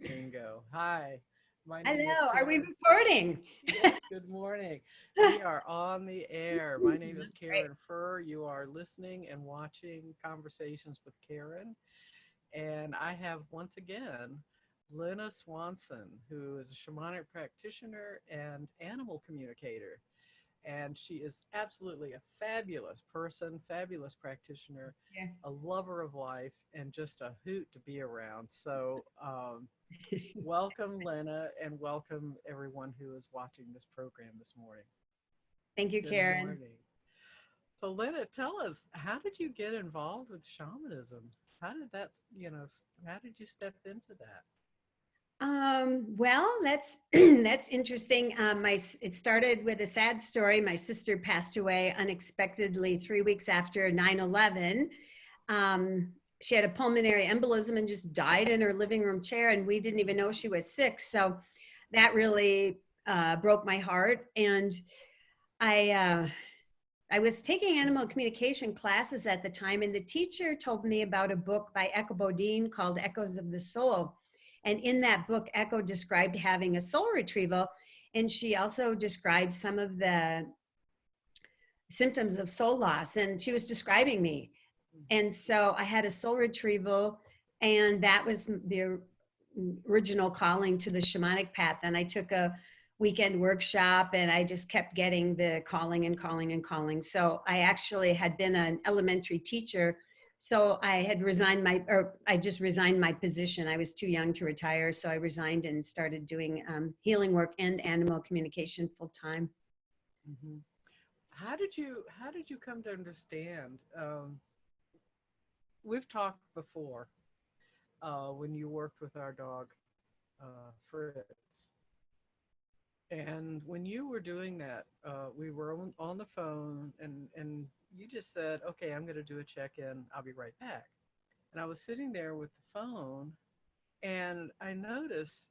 Bingo. Hi, my name is Hello, are we Karen. recording? Yes, good morning. We are on the air. My name is Great. Karen Furr. You are listening and watching Conversations with Karen. And I have once again Lena Swanson, who is a shamanic practitioner and animal communicator. And she is absolutely a fabulous person, fabulous practitioner, Yeah. a lover of life, and just a hoot to be around. Welcome, Lena, and welcome everyone who is watching this program this morning. Thank you, Good Karen. morning. So, Lena, tell us, how did you get involved with shamanism? How did that, how did you step into that? Well, that's that's interesting. It started with a sad story. My sister passed away unexpectedly 3 weeks after 9/11. Um, she had a pulmonary embolism and just died in her living room chair, and we didn't even know she was sick. So that really broke my heart. And I I was taking animal communication classes at the time, and the teacher told me about a book by Echo Bodine called Echoes of the Soul. And in that book, Echo described having a soul retrieval, and she also described some of the symptoms of soul loss, and she was describing me. And so I had a soul retrieval, and that was the original calling to the shamanic path. And I took a weekend workshop, and I just kept getting the calling and calling and calling. So I actually had been an elementary teacher. So I had resigned I just resigned my position. I was too young to retire. So I resigned and started doing healing work and animal communication full time. Hmm. How did you come to understand? We've talked before when you worked with our dog, Fritz. And when you were doing that, we were on the phone, and you just said, "Okay, I'm going to do a check-in. I'll be right back." And I was sitting there with the phone, and I noticed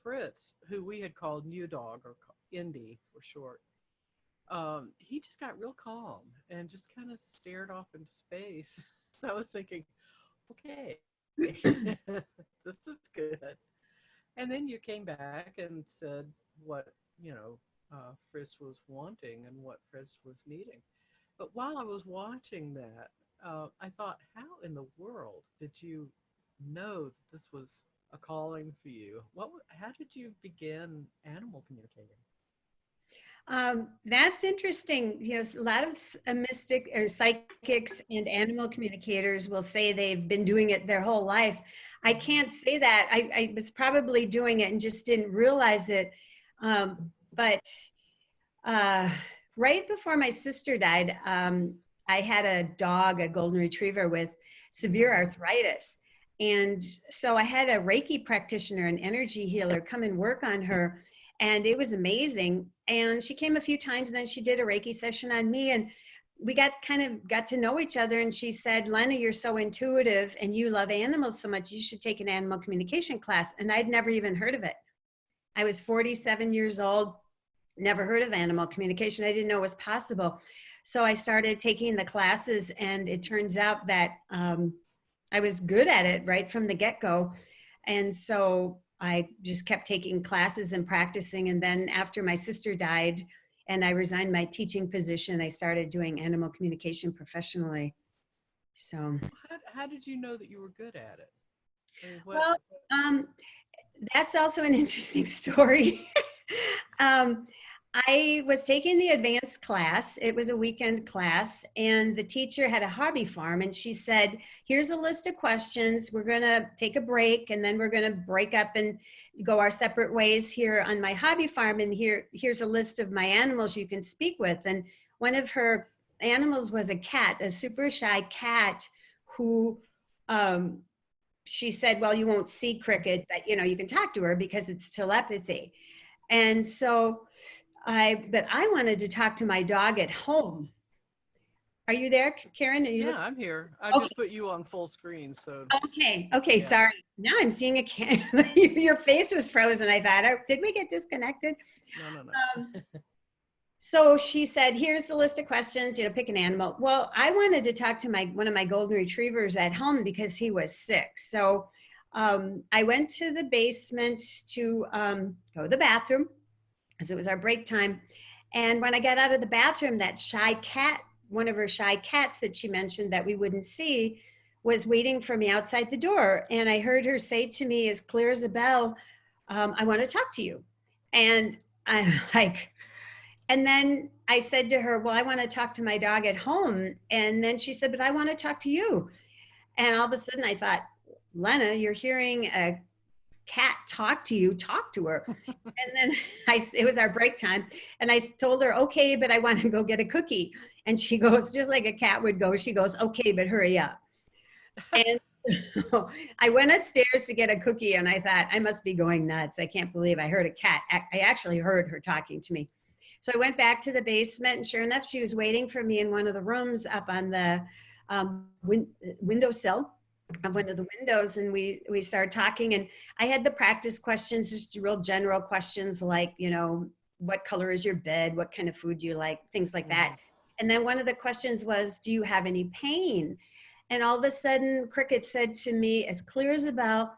Fritz, who we had called New Dog or Indy for short. He just got real calm and just kind of stared off into space. I was thinking, okay, this is good. And then you came back and said what, you know, Fritz was wanting and what Fritz was needing. But while I was watching that, I thought, how in the world did you know that this was a calling for you? How did you begin animal communicating? That's interesting. A lot of mystic or psychics and animal communicators will say they've been doing it their whole life. I Hmm. can't say that. I was probably doing it and just didn't realize it. But uh, right before my sister died, I had a dog, a golden retriever with severe Hmm. arthritis. And so I had a Reiki practitioner, an energy healer, come and work on her. And it was amazing. And she came a few times, and then she did a Reiki session on me. And we got to know each other. And she said, Lena, you're so intuitive and you love animals so much. You should take an animal communication class. And I'd never even heard of it. I was 47 years old, never heard of animal communication. I didn't know it was possible. So I started taking the classes, and it turns out that I was good at it right from the get go. And so I just kept taking classes and practicing. And then after my sister died and I resigned my teaching position, I started doing animal communication professionally. So, How did you know that you were good at it? I mean, what? well, um, that's also an interesting story. um, I was taking the advanced class. It was a weekend class, and the teacher had a hobby farm. And she said, here's a list of questions. We're going to take a break, and then we're going to break up and go our separate ways here on my hobby farm. And here's a list of my animals you can speak with. And one of her animals was a cat, a super shy cat who um, she said, well, you won't see Cricket, but you can talk to her because it's telepathy. And so but I wanted to talk to my dog at home. Are you there, Karen? Are you Yeah, look? I'm here. I Okay, just put you on full screen, so okay. yeah. Sorry. Now I'm seeing your face was frozen. I thought, oh, did we get disconnected? No, no, no. Um, so she said, here's the list of questions, pick an animal. Well, I wanted to talk to one of my golden retrievers at home because he was sick. So I went to the basement to go to the bathroom because it was our break time. And when I got out of the bathroom, that shy cat, one of her shy cats that she mentioned that we wouldn't see, was waiting for me outside the door. And I heard her say to me as clear as a bell, I want to talk to you. And I'm like, and then I said to her, well, I want to talk to my dog at home. And then she said, but I want to talk to you. And all of a sudden I thought, Lena, you're hearing a cat talk to you, talk to her. And then it was our break time. And I told her, okay, but I want to go get a cookie. And she goes, just like a cat would go, she goes, okay, but hurry up. And I went upstairs to get a cookie and I thought, I must be going nuts. I can't believe I heard a cat. I actually heard her talking to me. So I went back to the basement and sure enough, she was waiting for me in one of the rooms up on the windowsill of one of the windows. And we started talking and I had the practice questions, just real general questions like, you know, what color is your bed? What kind of food do you like? Things like that. And then one of the questions was, do you have any pain? And all of a sudden, Cricket said to me, as clear as a bell,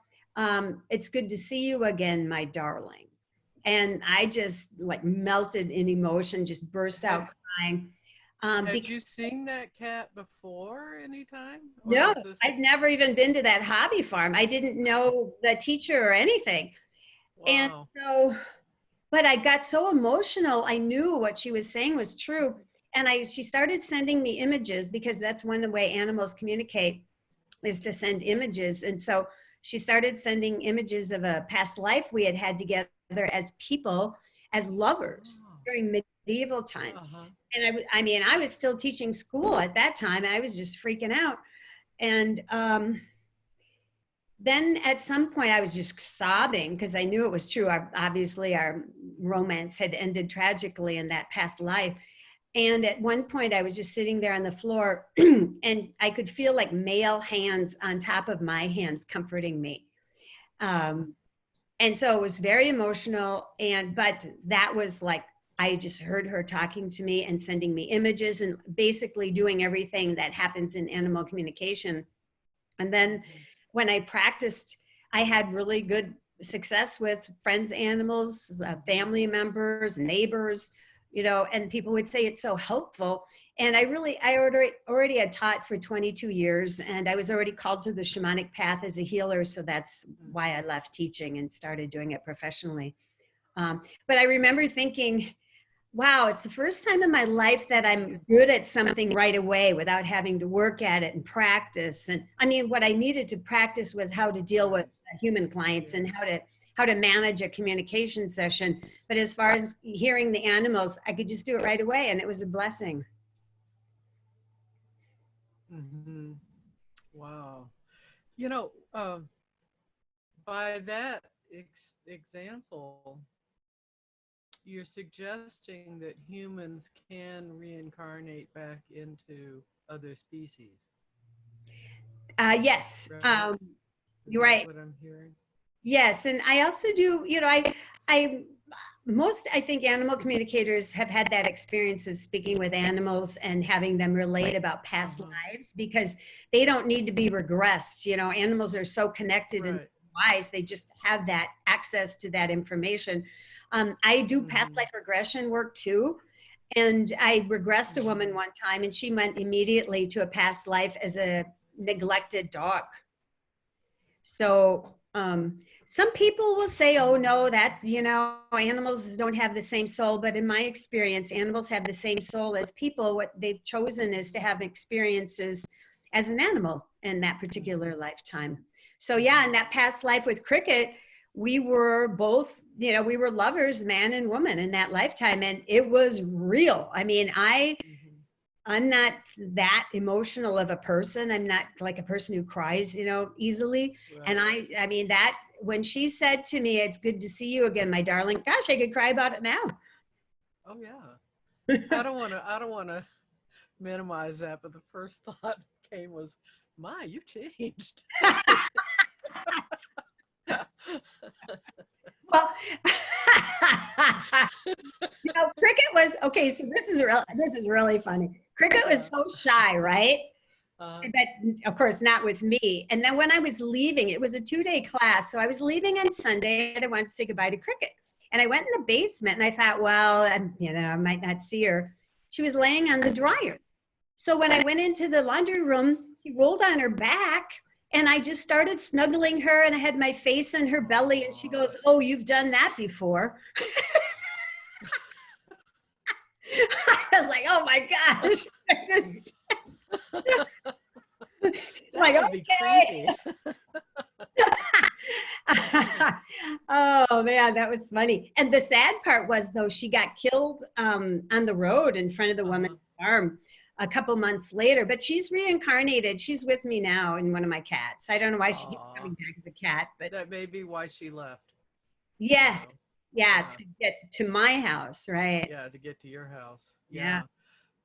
it's good to see you again, my darling. And I just like melted in emotion, just burst out crying. Had you seen that cat before anytime? No, I'd never even been to that hobby farm. I didn't know the teacher or anything. Wow. And so, but I got so emotional. I knew what she was saying was true. And she started sending me images because that's one of the way animals communicate is to send images. And so she started sending images of a past life we had had together as people, as lovers during medieval times. And I mean, I was still teaching school at that time. And I was just freaking out. And then at some point I was just sobbing because I knew it was true. Obviously our romance had ended tragically in that past life. And at one point I was just sitting there on the floor and I could feel like male hands on top of my hands comforting me. And so it was very emotional. But that was like, I just heard her talking to me and sending me images and basically doing everything that happens in animal communication. And then when I practiced, I had really good success with friends, animals, family members, neighbors, you know, and people would say it's so helpful. And I already had taught for 22 years and I was already called to the shamanic path as a healer. So that's why I left teaching and started doing it professionally. But I remember thinking, wow, it's the first time in my life that I'm good at something right away without having to work at it and practice. And I mean, what I needed to practice was how to deal with human clients and how to manage a communication session. But as far as hearing the animals, I could just do it right away. And it was a blessing. Mm-hmm. Wow. You know, by that example, you're suggesting that humans can reincarnate back into other species. Yes. Right? You're right. What I'm hearing. Yes. And I also do, you know, I think animal communicators have had that experience of speaking with animals and having them relate about past lives because they don't need to be regressed. You know, animals are so connected and wise, they just have that access to that information. I do past life regression work too. And I regressed a woman one time and she went immediately to a past life as a neglected dog. So some people will say, oh no, that's, you know, animals don't have the same soul. But in my experience, animals have the same soul as people. What they've chosen is to have experiences as an animal in that particular lifetime. So yeah, in that past life with Cricket, we were both, you know, we were lovers, man and woman in that lifetime. And it was real. I mean, I'm not that emotional of a person. I'm not like a person who cries, you know, easily. Right. And I mean that when she said to me, it's good to see you again, my darling, gosh, I could cry about it now. Oh yeah. I don't want to minimize that, but the first thought came was, my, you've changed. Well, you know, Cricket was okay. So this is really funny. Cricket was so shy, right? But of course not with me. And then when I was leaving, it was a 2-day class. So I was leaving on Sunday and I wanted to say goodbye to Cricket. And I went in the basement and I thought, well, I might not see her. She was laying on the dryer. So when I went into the laundry room, she rolled on her back and I just started snuggling her and I had my face in her belly and she goes, oh, you've done that before. I was like, oh my gosh. Like, okay. Oh man, that was funny. And the sad part was, though, she got killed on the road in front of the woman's farm a couple months later, but she's reincarnated. She's with me now in one of my cats. I don't know why she keeps coming back as a cat, but that may be why she left. yes. Yeah, to get to my house, right? Yeah, to get to your house. Yeah.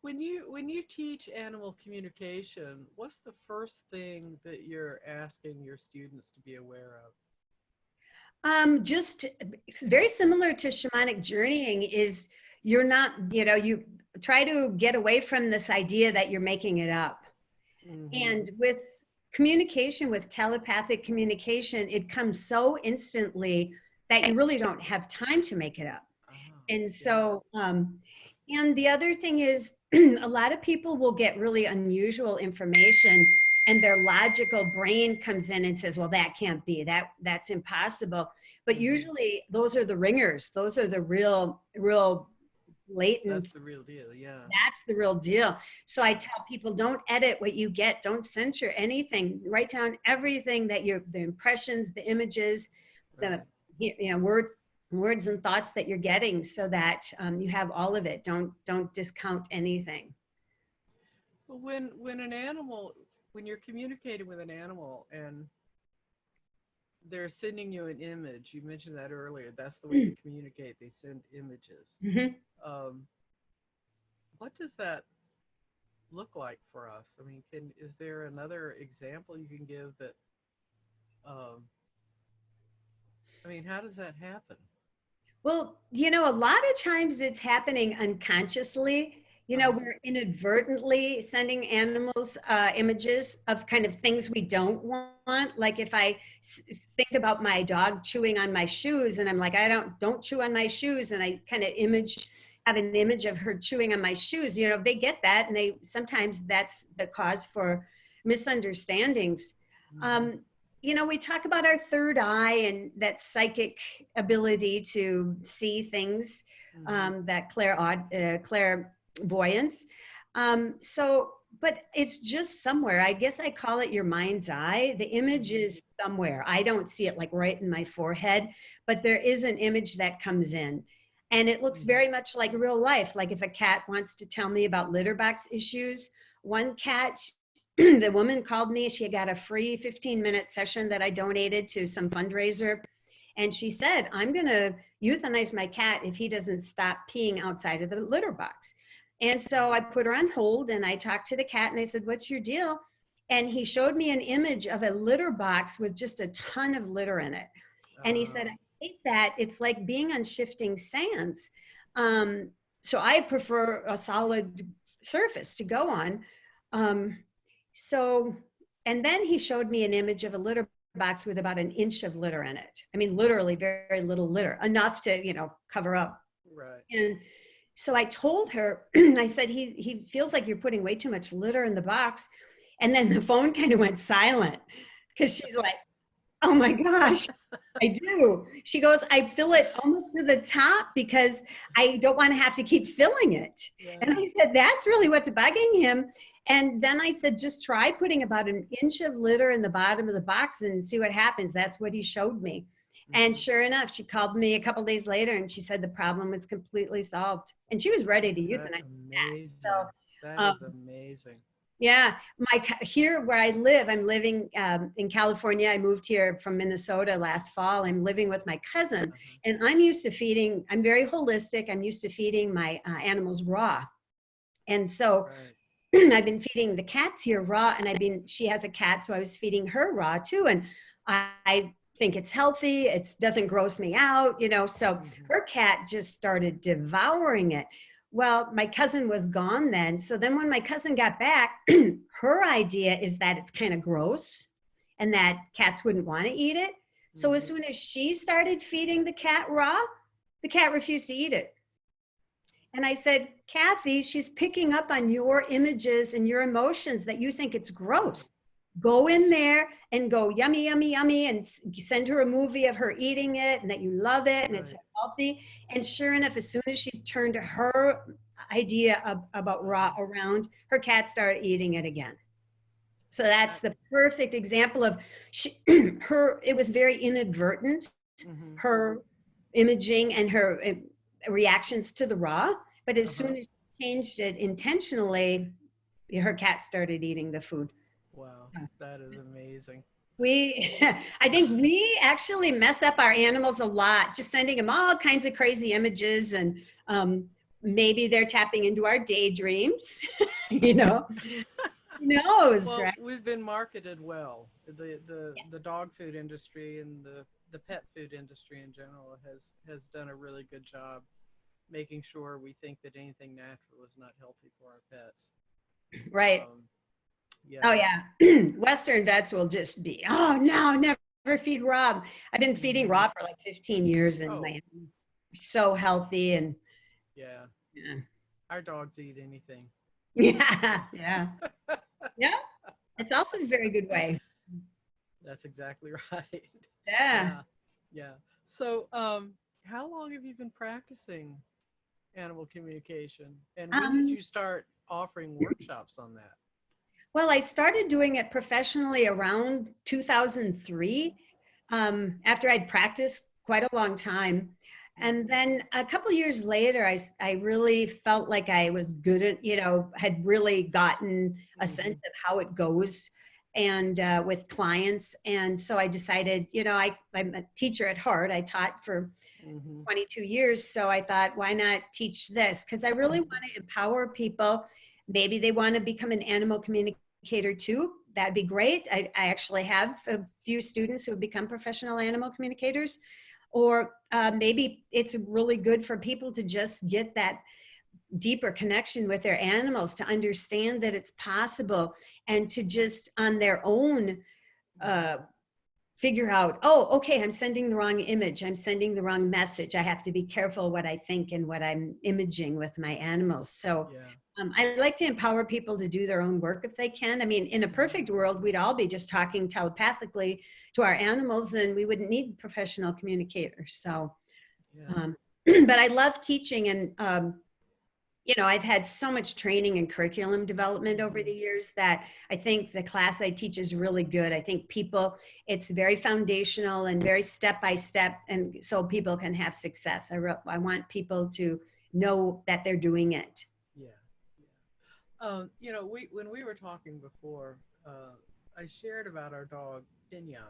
When you teach animal communication, what's the first thing that you're asking your students to be aware of? Just very similar to shamanic journeying is you're not, you try to get away from this idea that you're making it up. Mm-hmm. And with communication, with telepathic communication, it comes so instantly that you really don't have time to make it up. And so, and the other thing is a lot of people will get really unusual information and their logical brain comes in and says, well, that can't be, that's impossible. But usually those are the ringers. Those are the real latent. That's the real deal. Yeah. That's the real deal. So I tell people, don't edit what you get. Don't censor anything. Write down everything that the impressions, the images, the words and thoughts that you're getting, so that you have all of it. Don't discount anything. Well, when you're communicating with an animal and they're sending you an image, you mentioned that earlier, that's the way they communicate, they send images. Mm-hmm. What does that look like for us? I mean, is there another example you can give that, how does that happen? Well, a lot of times it's happening unconsciously. We're inadvertently sending animals images of kind of things we don't want. Like if I think about my dog chewing on my shoes and I'm like, don't chew on my shoes. And I kind of have an image of her chewing on my shoes. They get that. And sometimes that's the cause for misunderstandings. Mm-hmm. We talk about our third eye and that psychic ability to see things, that clairvoyance. But it's just somewhere. I guess I call it your mind's eye. The image is somewhere. I don't see it like right in my forehead, but there is an image that comes in. And it looks very much like real life. Like if a cat wants to tell me about litter box issues, one cat, the woman called me, she got a free 15-minute session that I donated to some fundraiser. And she said, I'm going to euthanize my cat if he doesn't stop peeing outside of the litter box. And so I put her on hold and I talked to the cat and I said, what's your deal? And he showed me an image of a litter box with just a ton of litter in it. And he said, I hate that. It's like being on shifting sands. So I prefer a solid surface to go on. And then he showed me an image of a litter box with about 1 inch of litter in it. I mean, literally very, very little litter, enough to, cover up. Right. And so I told her, I said, he feels like you're putting way too much litter in the box. And then the phone kind of went silent because she's like, oh my gosh, I do. She goes, I fill it almost to the top because I don't want to have to keep filling it. Yeah. And I said, that's really what's bugging him. And then I said, just try putting about 1 inch of litter in the bottom of the box and see what happens. That's what he showed me. Mm-hmm. And sure enough, she called me a couple days later and she said the problem was completely solved. And she was ready to euthanize that. So, that is amazing. Yeah. Here where I live, I'm living in California. I moved here from Minnesota last fall. I'm living with my cousin. And I'm used to feeding, I'm very holistic. I'm used to feeding my animals raw. And so I've been feeding the cats here raw, and she has a cat, so I was feeding her raw too. And I think it's healthy. It doesn't gross me out, so her cat just started devouring it. Well, my cousin was gone then. So then when my cousin got back, her idea is that it's kind of gross and that cats wouldn't want to eat it. So as Mhm. soon as she started feeding the cat raw, the cat refused to eat it. And I said, Kathy, she's picking up on your images and your emotions that you think it's gross. Go in there and go yummy, yummy, yummy, and send her a movie of her eating it and that you love it and it's so Right. healthy. And sure enough, as soon as she turned her idea about raw around, her cat started eating it again. So that's I, the perfect example of she, her, it was very inadvertent, mhm. her imaging and her reactions to the raw. But as Uh-huh. soon as she changed it intentionally, her cat started eating the food. Wow, that is amazing. We, I think we actually mess up our animals a lot, just sending them all kinds of crazy images and maybe they're tapping into our daydreams, you know, who knows, Well, right? we've been marketed well. The dog food industry and the pet food industry in general has done a really good job making sure we think that anything natural is not healthy for our pets. Right. Um, Oh yeah. yeah. Western vets will just be, oh no, never feed raw. I've been feeding Hmm. raw for like 15 years and Oh, my so healthy and yeah. yeah. Our dogs eat anything. Yeah. Yeah. Yeah. It's also a very good way. That's exactly right. Yeah. Yeah. Yeah. So, how long have you been practicing animal communication? And when did Um, you start offering workshops on that? well, I started doing it professionally around 2003, after I'd practiced quite a long time. And then a couple years later, I really felt like I was good at, had really gotten a sense Mm-hmm. of how it goes and with clients. And so I decided, I'm a teacher at heart. I taught for Mm-hmm. 22 years. So I thought, why not teach this? Because I really Mm-hmm. want to empower people. Maybe they want to become an animal communicator too. That'd be great. I actually have a few students who have become professional animal communicators. Or maybe it's really good for people to just get that deeper connection with their animals, to understand that it's possible and to just on their own uh, figure out, oh, okay, I'm sending the wrong image. I'm sending the wrong message. I have to be careful what I think and what I'm imaging with my animals. So Yeah. I like to empower people to do their own work if they can. I mean, in a Mm-hmm. perfect world, we'd all be just talking telepathically to our animals and we wouldn't need professional communicators. So, Yeah. but I love teaching and I've had so much training and curriculum development over Mm-hmm. the years that I think the class I teach is really good. I think it's very foundational and very step by step, and so people can have success. I want people to know that they're doing it. Yeah. Yeah. We when we were talking before, I shared about our dog Pinyon,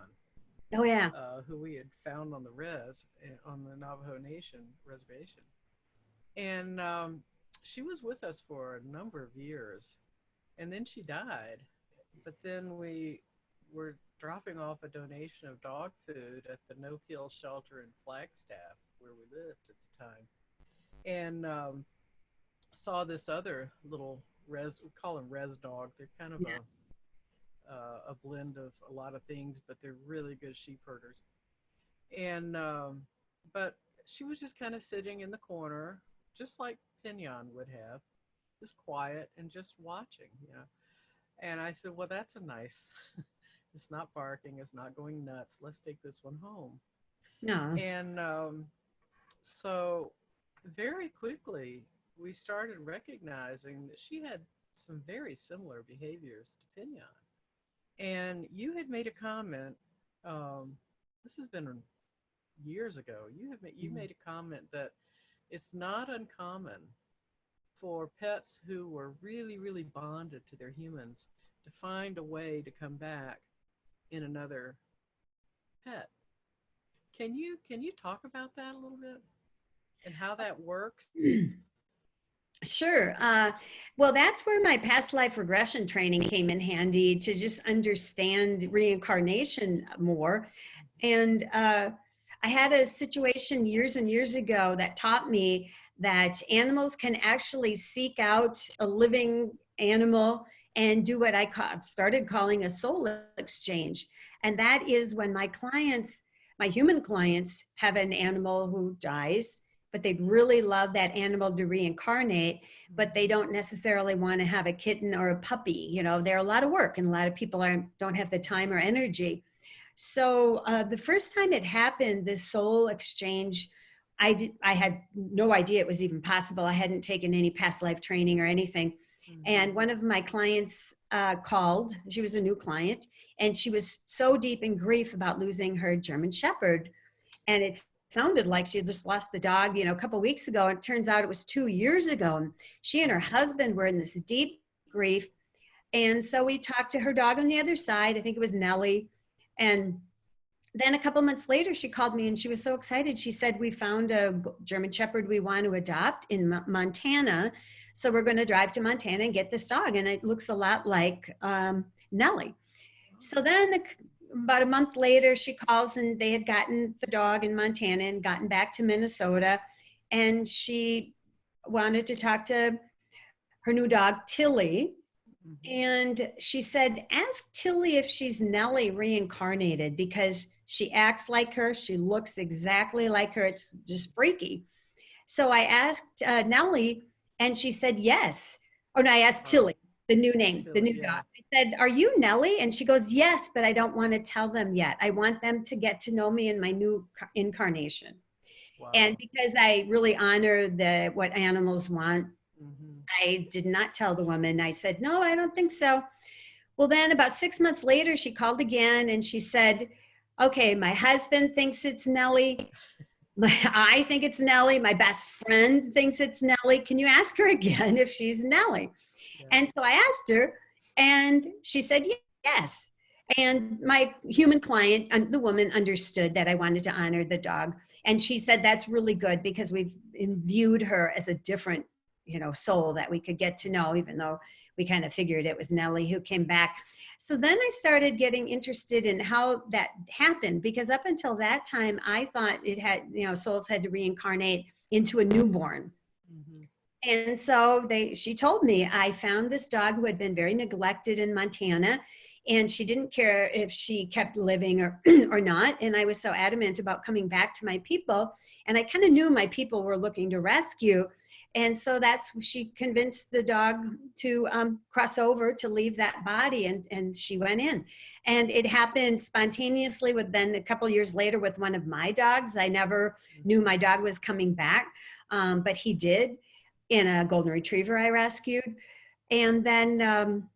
Oh yeah, who we had found on the on the Navajo Nation reservation, and she was with us for a number of years, and then she died. But then we were dropping off a donation of dog food at the No Kill shelter in Flagstaff, where we lived at the time, and saw this other little we call them res dogs. They're kind of yeah, a blend of a lot of things, but they're really good sheep herders. And but she was just kind of sitting in the corner, just like Pinion would have, just quiet and just watching. And I said, well, that's a nice. It's not barking. It's not going nuts. Let's take this one home. no, And so very quickly, we started recognizing that she had some very similar behaviors to Pinion. And you had made a comment. Um, this has been years ago. You made a comment that it's not uncommon for pets who were really, really bonded to their humans to find a way to come back in another pet. Can you talk about that a little bit and how that works? sure. Well, that's where my past life regression training came in handy to just understand reincarnation more. And I had a situation years and years ago that taught me that animals can actually seek out a living animal and do what started calling a soul exchange. And that is when my clients, my human clients, have an animal who dies, but they'd really love that animal to reincarnate, but they don't necessarily want to have a kitten or a puppy. You know, they're a lot of work, and a lot of people don't have the time or energy. So the first time it happened, this soul exchange, I had no idea it was even possible. I hadn't taken any past life training or anything. And one of my clients called. She was a new client, and she was so deep in grief about losing her German Shepherd. And it sounded like she had just lost the dog, you know, a couple of weeks ago. And it turns out it was 2 years ago. And she and her husband were in this deep grief. And so we talked to her dog on the other side. I think it was Nellie. And then a couple months later, she called me and she was so excited. She said, we found a German Shepherd we want to adopt in Montana. So we're going to drive to Montana and get this dog. And it looks a lot like Nellie. So then about a month later, she calls, and they had gotten the dog in Montana and gotten back to Minnesota. And she wanted to talk to her new dog, Tilly. And she said, ask Tilly if she's Nellie reincarnated, because she acts like her. She looks exactly like her. It's just freaky. So I asked Nellie, and she said, yes. Oh, no, I asked Tilly, the new name, the new dog. I said, are you Nellie? And she goes, yes, but I don't want to tell them yet. I want them to get to know me in my new incarnation. Wow. And because I really honor what animals want, I did not tell the woman. I said, no, I don't think so. Well, then about 6 months later, she called again and she said, okay, my husband thinks it's Nellie. I think it's Nellie. My best friend thinks it's Nellie. Can you ask her again if she's Nellie? Yeah. And so I asked her, and she said, yes. And my human client, the woman, understood that I wanted to honor the dog. And she said, that's really good, because we've viewed her as a different, you know, soul that we could get to know, even though we kind of figured it was Nellie who came back. So then I started getting interested in how that happened, because up until that time, I thought it had, you know, souls had to reincarnate into a newborn. And so she told me, I found this dog who had been very neglected in Montana, and she didn't care if she kept living or not. And I was so adamant about coming back to my people. And I kind of knew my people were looking to rescue. And so she convinced the dog to cross over, to leave that body, and she went in. And it happened spontaneously then a couple of years later with one of my dogs. I never knew my dog was coming back, but he did, in a golden retriever I rescued. And then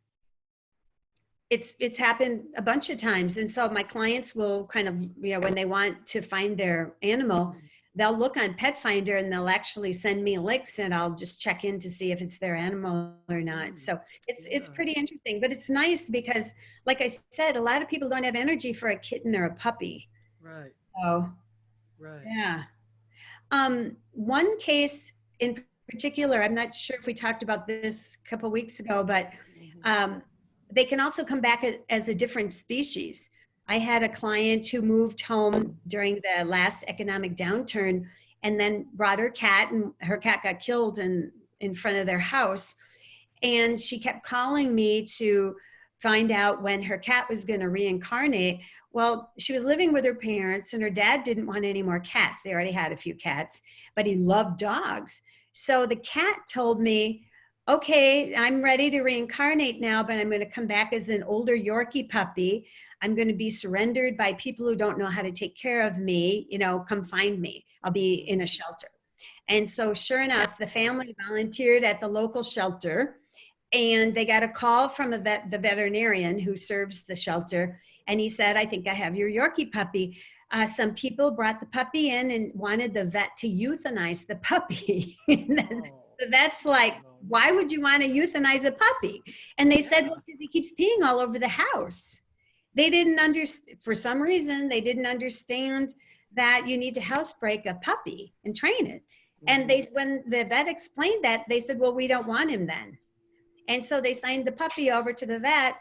it's happened a bunch of times. And so my clients will kind of, you know, when they want to find their animal, they'll look on Pet Finder and they'll actually send me links, and I'll just check in to see if it's their animal or not. So it's pretty interesting, but it's nice because, like I said, a lot of people don't have energy for a kitten or a puppy. Right. So, right. Yeah. One case in particular, I'm not sure if we talked about this a couple weeks ago, but they can also come back as a different species. I had a client who moved home during the last economic downturn and then brought her cat, and her cat got killed in front of their house. And she kept calling me to find out when her cat was going to reincarnate. Well, she was living with her parents, and her dad didn't want any more cats. They already had a few cats, but he loved dogs. So the cat told me, okay, I'm ready to reincarnate now, but I'm going to come back as an older Yorkie puppy. I'm going to be surrendered by people who don't know how to take care of me. You know, come find me. I'll be in a shelter. And so sure enough, the family volunteered at the local shelter, and they got a call from the veterinarian who serves the shelter. And he said, I think I have your Yorkie puppy. Some people brought the puppy in and wanted the vet to euthanize the puppy. And then the vet's like, why would you want to euthanize a puppy? And they said, well, because he keeps peeing all over the house. They didn't understand, for some reason, they didn't understand that you need to housebreak a puppy and train it. And when the vet explained that, they said, well, we don't want him then. And so they signed the puppy over to the vet.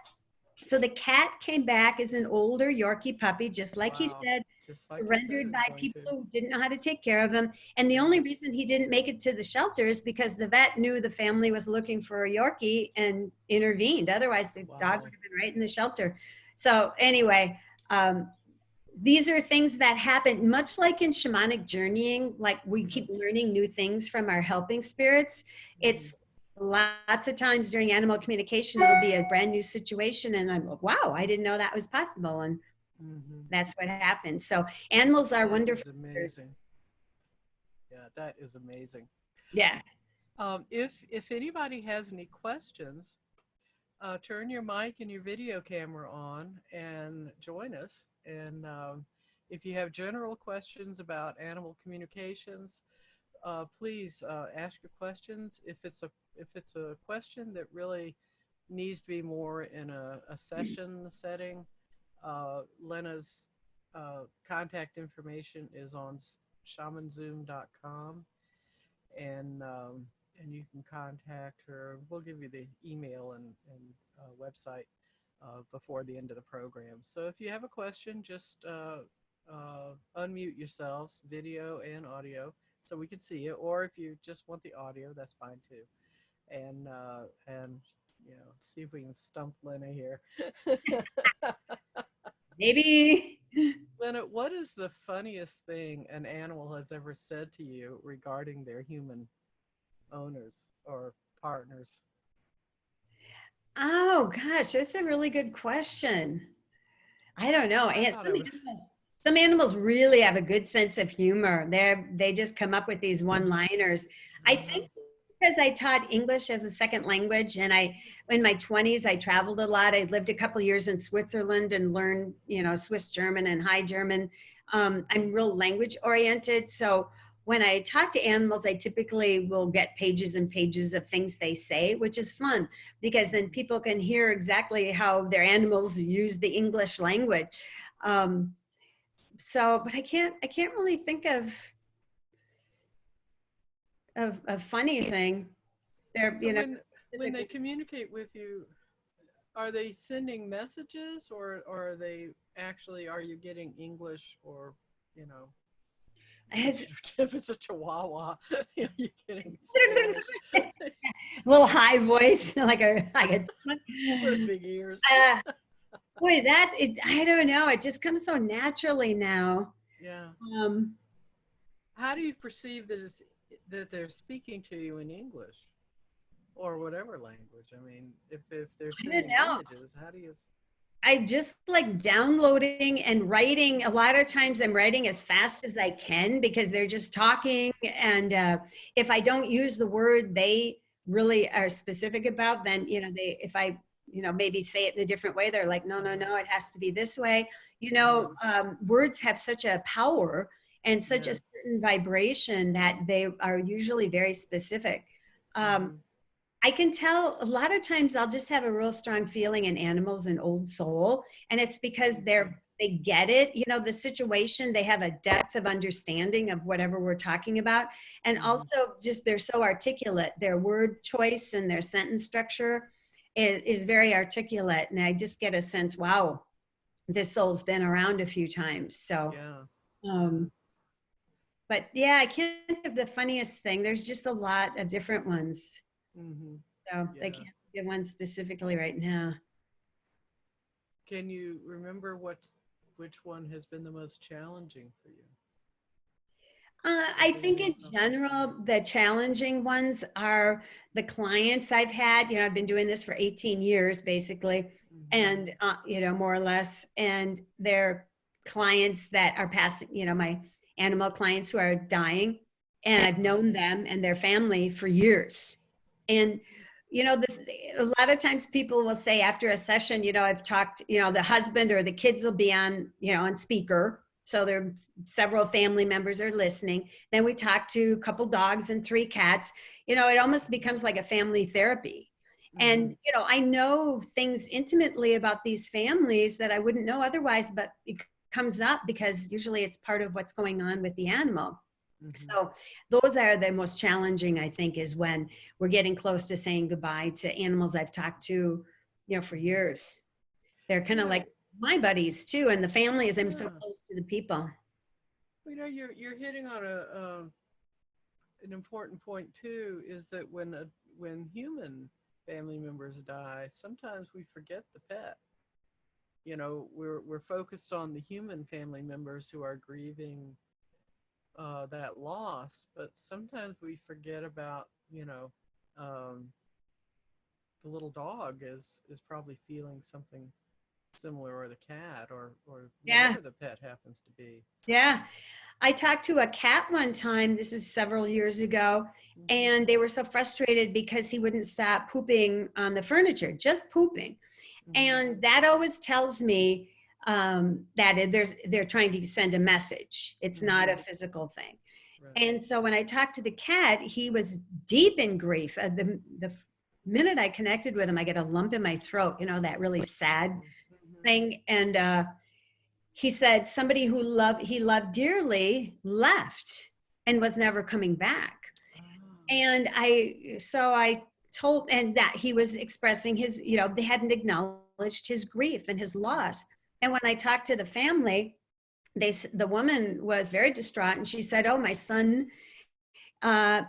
So the cat came back as an older Yorkie puppy, just like he said, just like he said he surrendered was by going people to. who didn't know how to take care of him. And the only reason he didn't make it to the shelter is because the vet knew the family was looking for a Yorkie and intervened. Otherwise, the dog would have been right in the shelter. So anyway, these are things that happen, much like in shamanic journeying, like we keep learning new things from our helping spirits. It's lots of times during animal communication, it'll be a brand new situation. And I'm like, wow, I didn't know that was possible. And that's what happens. So animals are wonderful. Amazing. Yeah, that is amazing. Yeah. If anybody has any questions, turn your mic and your video camera on and join us. And if you have general questions about animal communications, please ask your questions. If it's a question that really needs to be more in a session setting, Lena's contact information is on shamanzoom.com, and you can contact her. We'll give you the email and website before the end of the program. So if you have a question, just unmute yourselves, video and audio, so we can see it. Or if you just want the audio, that's fine too. And see if we can stump Lena here. Maybe. Lena, what is the funniest thing an animal has ever said to you regarding their human owners or partners? Oh gosh, that's a really good question. I don't know. Some animals really have a good sense of humor. They just come up with these one-liners. I think because I taught English as a second language, and in my 20s, I traveled a lot. I lived a couple of years in Switzerland and learned, Swiss German and High German. I'm real language oriented. So when I talk to animals, I typically will get pages and pages of things they say, which is fun because then people can hear exactly how their animals use the English language. But I can't really think of a funny thing. When they communicate with you, are they sending messages, or are they actually, are you getting English, or if it's a Chihuahua, you're getting Spanish. A little high voice, like a with big ears. Boy, I don't know. It just comes so naturally now. Yeah. How do you perceive that they're speaking to you in English or whatever language? I mean, if they're sending images, how do you? I just like downloading and writing. A lot of times I'm writing as fast as I can because they're just talking. And if I don't use the word they really are specific about, then, if I, maybe say it in a different way, they're like, no, it has to be this way. Words have such a power and such a certain vibration that they are usually very specific. I can tell a lot of times I'll just have a real strong feeling in animals and old soul. And it's because they get it, the situation, they have a depth of understanding of whatever we're talking about. And also just, they're so articulate, their word choice and their sentence structure is very articulate. And I just get a sense, wow, this soul's been around a few times. So, but yeah, I can't think of the funniest thing. There's just a lot of different ones. So I can't give one specifically right now. Can you remember which one has been the most challenging for you? I think in general, the challenging ones are the clients I've had. I've been doing this for 18 years, basically, and, more or less. And they're clients that are passing, my animal clients who are dying. And I've known them and their family for years. And, a lot of times people will say after a session, I've talked, the husband or the kids will be on, on speaker. So there are several family members are listening. Then we talk to a couple dogs and 3 cats. It almost becomes like a family therapy. And, I know things intimately about these families that I wouldn't know otherwise, but it comes up because usually it's part of what's going on with the animal. So those are the most challenging, I think, is when we're getting close to saying goodbye to animals I've talked to, for years. They're kind of like my buddies too, and the families. I'm so Yeah. close to the people. You know, you're hitting on an important point too. Is that when human family members die, sometimes we forget the pet. You know, we're focused on the human family members who are grieving that loss, but sometimes we forget about, um, the little dog is probably feeling something similar, or the cat, or Yeah, whatever the pet happens to be. yeah. I talked to a cat one time, this is several years ago, Hmm. and they were so frustrated because he wouldn't stop pooping on the furniture, just pooping. Hmm. And that always tells me that they're trying to send a message. It's not a Hmm. physical thing. Right. And so when I talked to the cat, he was deep in grief. The minute I connected with him, I get a lump in my throat, that really sad Hmm. Hmm. thing. And he said somebody he loved dearly left and was never coming back. Ah. And I told, and that he was expressing his, they hadn't acknowledged his grief and his loss. And when I talked to the family, the woman was very distraught, and she said, "Oh, my son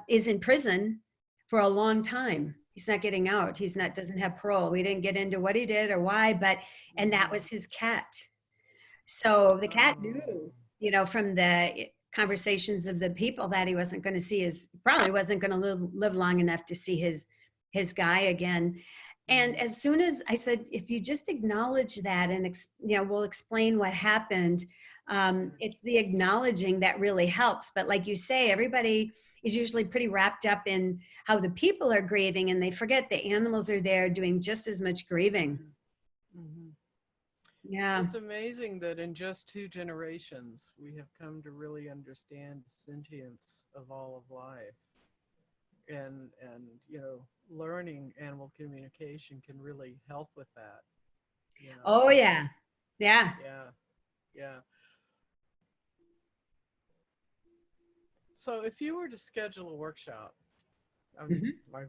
is in prison for a long time. He's not getting out. He's not doesn't have parole. We didn't get into what he did or why, but and that Hmm. was his cat. So the cat Oh. knew, from the conversations of the people that he wasn't going to see probably wasn't going to live long enough to see his guy again. And Hmm. as soon as I said, if you just acknowledge that and, we'll explain what happened, Right. it's the acknowledging that really helps. But like you say, everybody is usually pretty wrapped up in how the people are grieving, and they forget the animals are there doing just as much grieving. Hmm. Hmm. Yeah. It's amazing that in just 2 generations, we have come to really understand the sentience of all of life. And learning animal communication can really help with that. You know, Oh, yeah. Yeah. yeah, yeah. So if you were to schedule a workshop, Mhm. my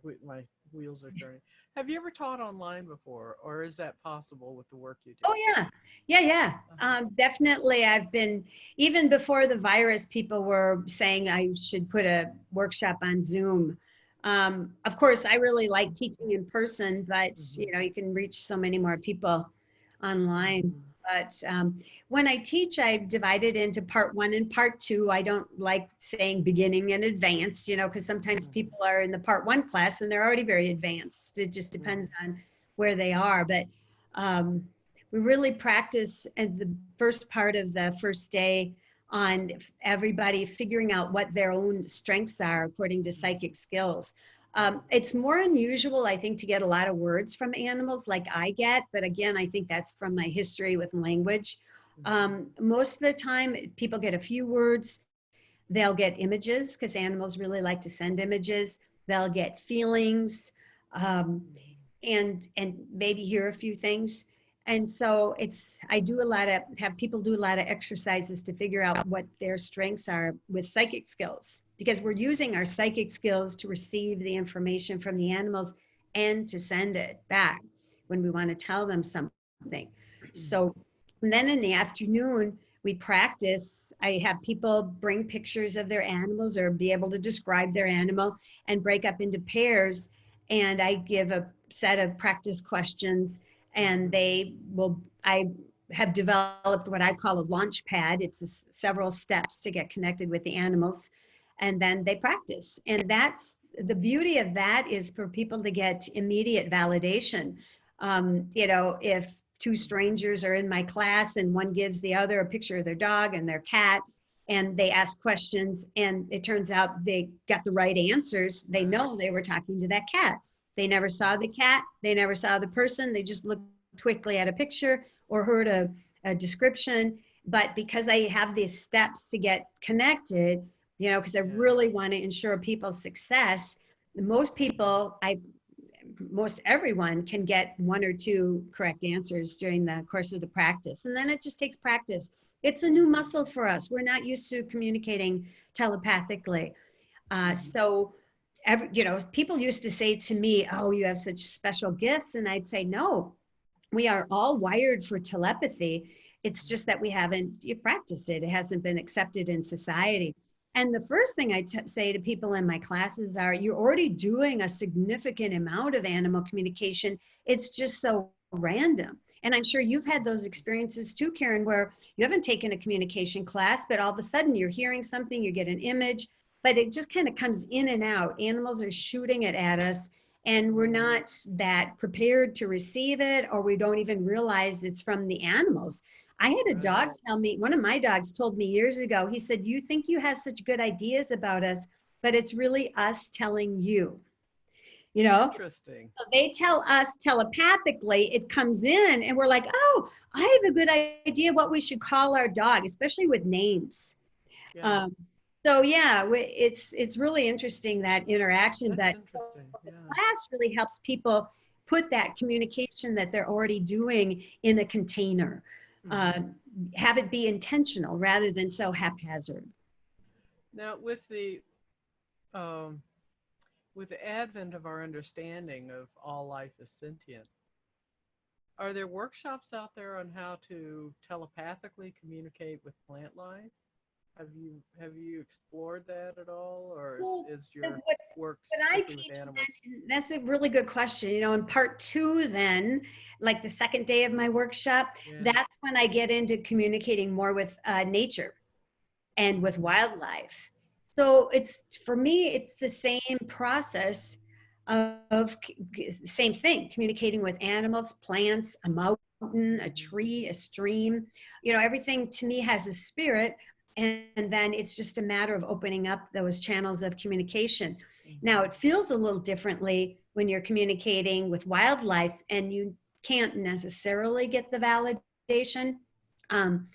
wheels are turning. Have you ever taught online before, or is that possible with the work you do? Oh, yeah. Yeah, yeah. Uh-huh. Definitely. I've been, even before the virus, people were saying I should put a workshop on Zoom. Of course, I really like teaching in person, but Hmm. you can reach so many more people online. Hmm. But when I teach, I divide it into part one and part two. I don't like saying beginning and advanced, because sometimes Hmm. people are in the part one class and they're already very advanced. It just depends Hmm. on where they are. But um, we really practice at the first part of the first day on everybody figuring out what their own strengths are according to psychic skills. It's more unusual, I think, to get a lot of words from animals like I get, but again, I think that's from my history with language. Hmm. Most of the time, people get a few words. They'll get images because animals really like to send images. They'll get feelings, um, and maybe hear a few things. And so I do a lot of have people do a lot of exercises to figure out what their strengths are with psychic skills, because we're using our psychic skills to receive the information from the animals and to send it back when we want to tell them something. So and then in the afternoon, we practice. I have people bring pictures of their animals or be able to describe their animal and break up into pairs. And I give a set of practice questions, and Hmm. I have developed what I call a launch pad. It's several steps to get connected with the animals, and then they practice. And that's the beauty of that, is for people to get immediate validation. If two strangers are in my class and one gives the other a picture of their dog and their cat, and they ask questions and it turns out they got the right answers, they Right. know they were talking to that cat. They never saw the cat, they never saw the person, they just looked quickly at a picture or heard a description. But because I have these steps to get connected, because I Yeah. really want to ensure people's success, most people, most everyone can get one or two correct answers during the course of the practice. And then it just takes practice. It's a new Hmm. muscle for us. We're not used to communicating telepathically. Hmm. So, people used to say to me, "Oh, you have such special gifts." And I'd say, "No, we are all wired for telepathy. It's just that we haven't practiced it. It hasn't been accepted in society. And the first thing I say to people in my classes are, you're already doing a significant amount of animal communication. It's just so random. And I'm sure you've had those experiences too, Karen, where you haven't taken a communication class, but all of a sudden you're hearing something, you get an image, but it just kind of comes in and out. Animals are shooting it at us, and we're not that prepared to receive it, or we don't even realize it's from the animals. I had a dog tell me, one of my dogs told me years ago, he said, you think you have such good ideas about us, but it's really us telling you, you know? Interesting. So they tell us telepathically, it comes in and we're like, oh, I have a good idea what we should call our dog, especially with names. Yeah. Um, so yeah, it's really interesting, that interaction, That's but interesting. the Yeah. class really helps people put that communication that they're already doing in a container. Uh, have it be intentional rather than so haphazard. Now, um, with the advent of our understanding of all life is sentient, are there workshops out there on how to telepathically communicate with plant life? Have you explored that at all, or Well, is your work what I strictly with teach animals? then, that's a really good question. You know, in part two, then, like the second day of my workshop, Yeah. that's when I get into communicating more with nature and with Mhm. wildlife. So it's, for me, it's the same process of same thing, communicating with animals, plants, a mountain, a Mhm. tree, a stream. You know, everything to me has a spirit, and then it's just a matter of opening up those channels of communication. Now, Mhm. it feels a little differently when you're communicating with wildlife and you can't necessarily get the validation. Um,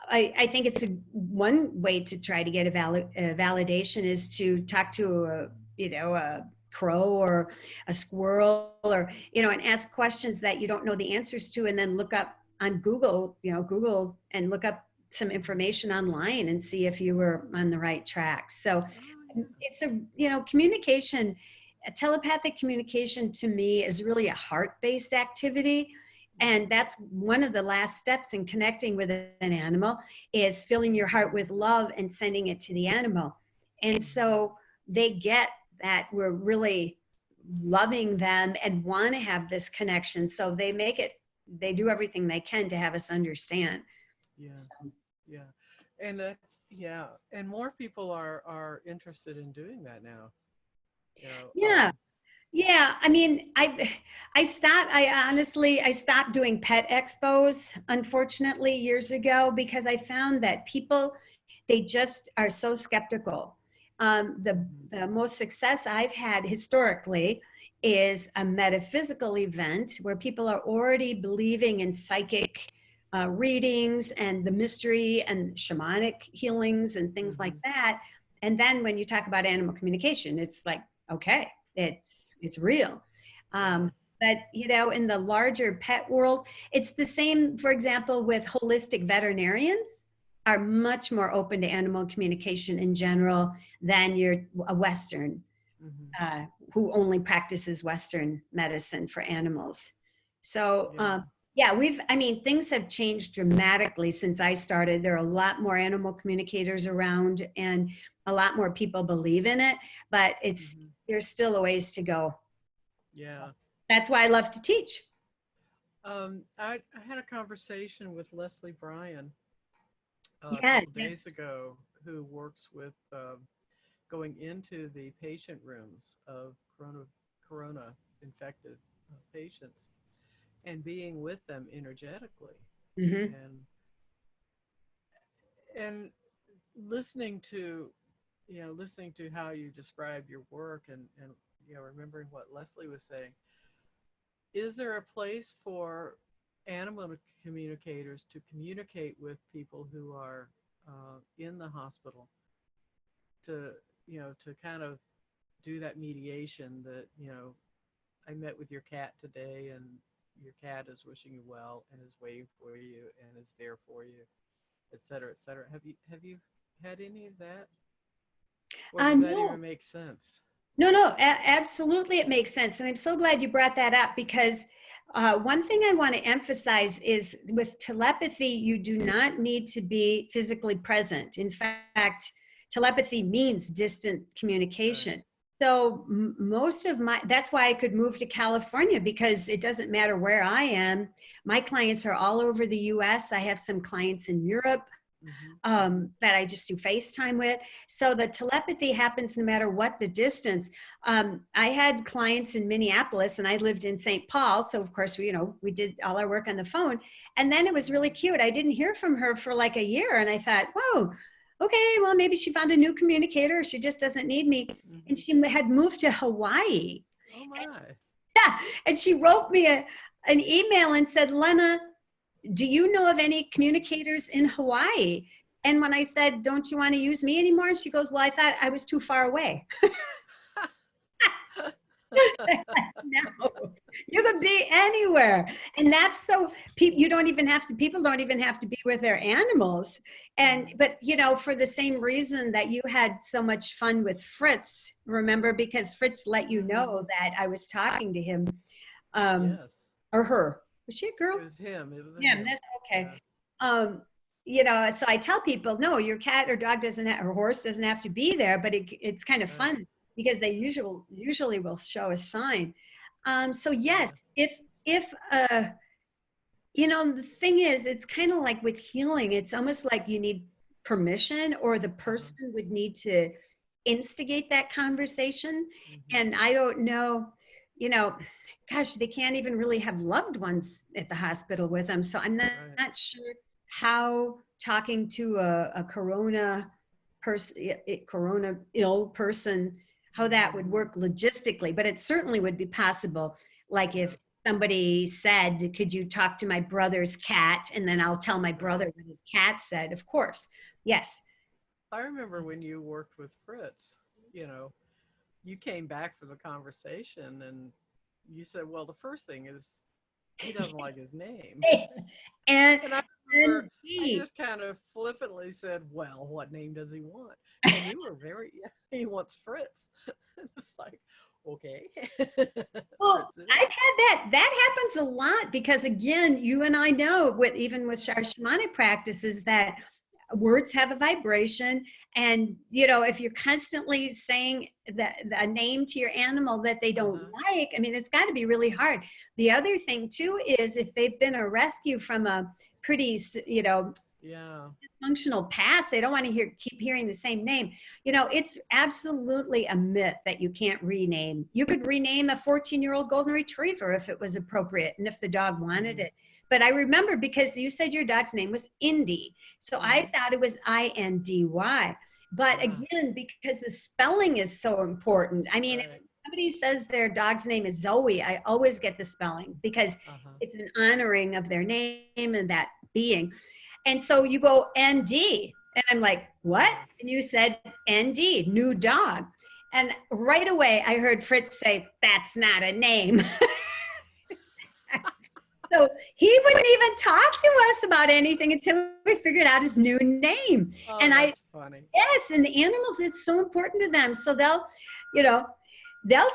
I think it's one way to try to get a validation is to talk to a crow or a squirrel, or, and ask questions that you don't know the answers to, and then look up on Google, Google, and look up some information online and see if you were on the right track. So Oh, yeah. it's communication, telepathic communication to me is really a heart-based activity. And Mhm. that's one of the last steps in connecting with an animal, is filling your heart with love and sending it to the animal. And Mhm. so they get that we're really loving them and want to have this connection. So they do everything they can to have us understand. Yeah. So, Yeah. And that's, yeah. And more people are interested in doing that now. You know, yeah. Yeah, I mean, I stopped doing pet expos, unfortunately, years ago, because I found that people, they just are so skeptical. mhm. The most success I've had historically is a metaphysical event where people are already believing in psychic readings and the mystery and shamanic healings and things like Mhm. that. And then when you talk about animal communication, it's like, okay, it's real. Yeah. um, but in the larger pet world, it's the same. For example, with holistic veterinarians are much more open to animal communication in general than a Western, Mhm. uh, who only practices Western medicine for animals. So Yeah. yeah, I mean, things have changed dramatically since I started. There are a lot more animal communicators around, and a lot more people believe in it, but Mhm. there's still a ways to go. Yeah. That's why I love to teach. I had a conversation with Leslie Bryan a Yes, couple days yes. ago, who works with going into the patient rooms of corona infected patients and being with them energetically, Hmm. and and listening to listening to how you describe your work, and remembering what Leslie was saying. Is there a place for animal communicators to communicate with people who are in the hospital, to to kind of do that mediation, that I met with your cat today, and your cat is wishing you well and is waiting for you and is there for you, et cetera, et cetera. Have you had any of that, or does that No, even make sense? no, no, absolutely. It makes sense. And I'm so glad you brought that up, because One thing I want to emphasize is with telepathy, you do not need to be physically present. In fact, telepathy means distant communication. Right. So most of that's why I could move to California, because it doesn't matter where I am. My clients are all over the US. I have some clients in Europe that I just do FaceTime with. So the telepathy happens no matter what the distance. I had clients in Minneapolis and I lived in St. Paul. So of course, we did all our work on the phone. And then it was really cute. I didn't hear from her for like a year. And I thought, whoa, okay, well, maybe she found a new communicator. Or she just doesn't need me. And she had moved to Hawaii. Oh my. And she wrote me an email and said, Lena, do you know of any communicators in Hawaii? And when I said, don't you want to use me anymore? She goes, well, I thought I was too far away. No, you could be anywhere. And that's so, people don't even have to be with their animals. But for the same reason that you had so much fun with Fritz, remember, because Fritz let you know that I was talking to him, Yes. or her. Was she a girl? It was him. It was him. That's okay. Yeah. So I tell people, no, your cat or dog or horse doesn't have to be there, but it's kind of fun because they usually will show a sign. So yes, if the thing is, it's kind of like with healing, it's almost like you need permission, or the person would need to instigate that conversation. And I don't know, gosh, they can't even really have loved ones at the hospital with them. So I'm not sure how talking to a corona ill person, how that would work logistically, but it certainly would be possible. Like if somebody said, could you talk to my brother's cat? And then I'll tell my brother what his cat said. Of course. Yes. I remember when you worked with Fritz, you came back for the conversation and you said, well, the first thing is he doesn't like his name. And I remember I just kind of flippantly said, well, what name does he want? And you were he wants Fritz. It's like, okay. Well, I've had that happens a lot, because again, you and I know even with our shamanic practices that words have a vibration, and if you're constantly saying a name to your animal that they don't like, I mean, it's got to be really hard. The other thing too is if they've been a rescue from a pretty dysfunctional past, they don't want to keep hearing the same name. It's absolutely a myth that you can't rename. You could rename a 14-year-old golden retriever if it was appropriate and if the dog wanted it. But I remember, because you said your dog's name was Indy, so I thought it was Indy. But again, because the spelling is so important. I mean, if somebody says their dog's name is Zoe, I always get the spelling, because it's an honoring of their name and that being. And so you go ND, and I'm like, what? And you said ND, new dog. And right away I heard Fritz say, that's not a name. So he wouldn't even talk to us about anything until we figured out his new name. Oh, and that's funny. Yes, and the animals, it's so important to them. So they'll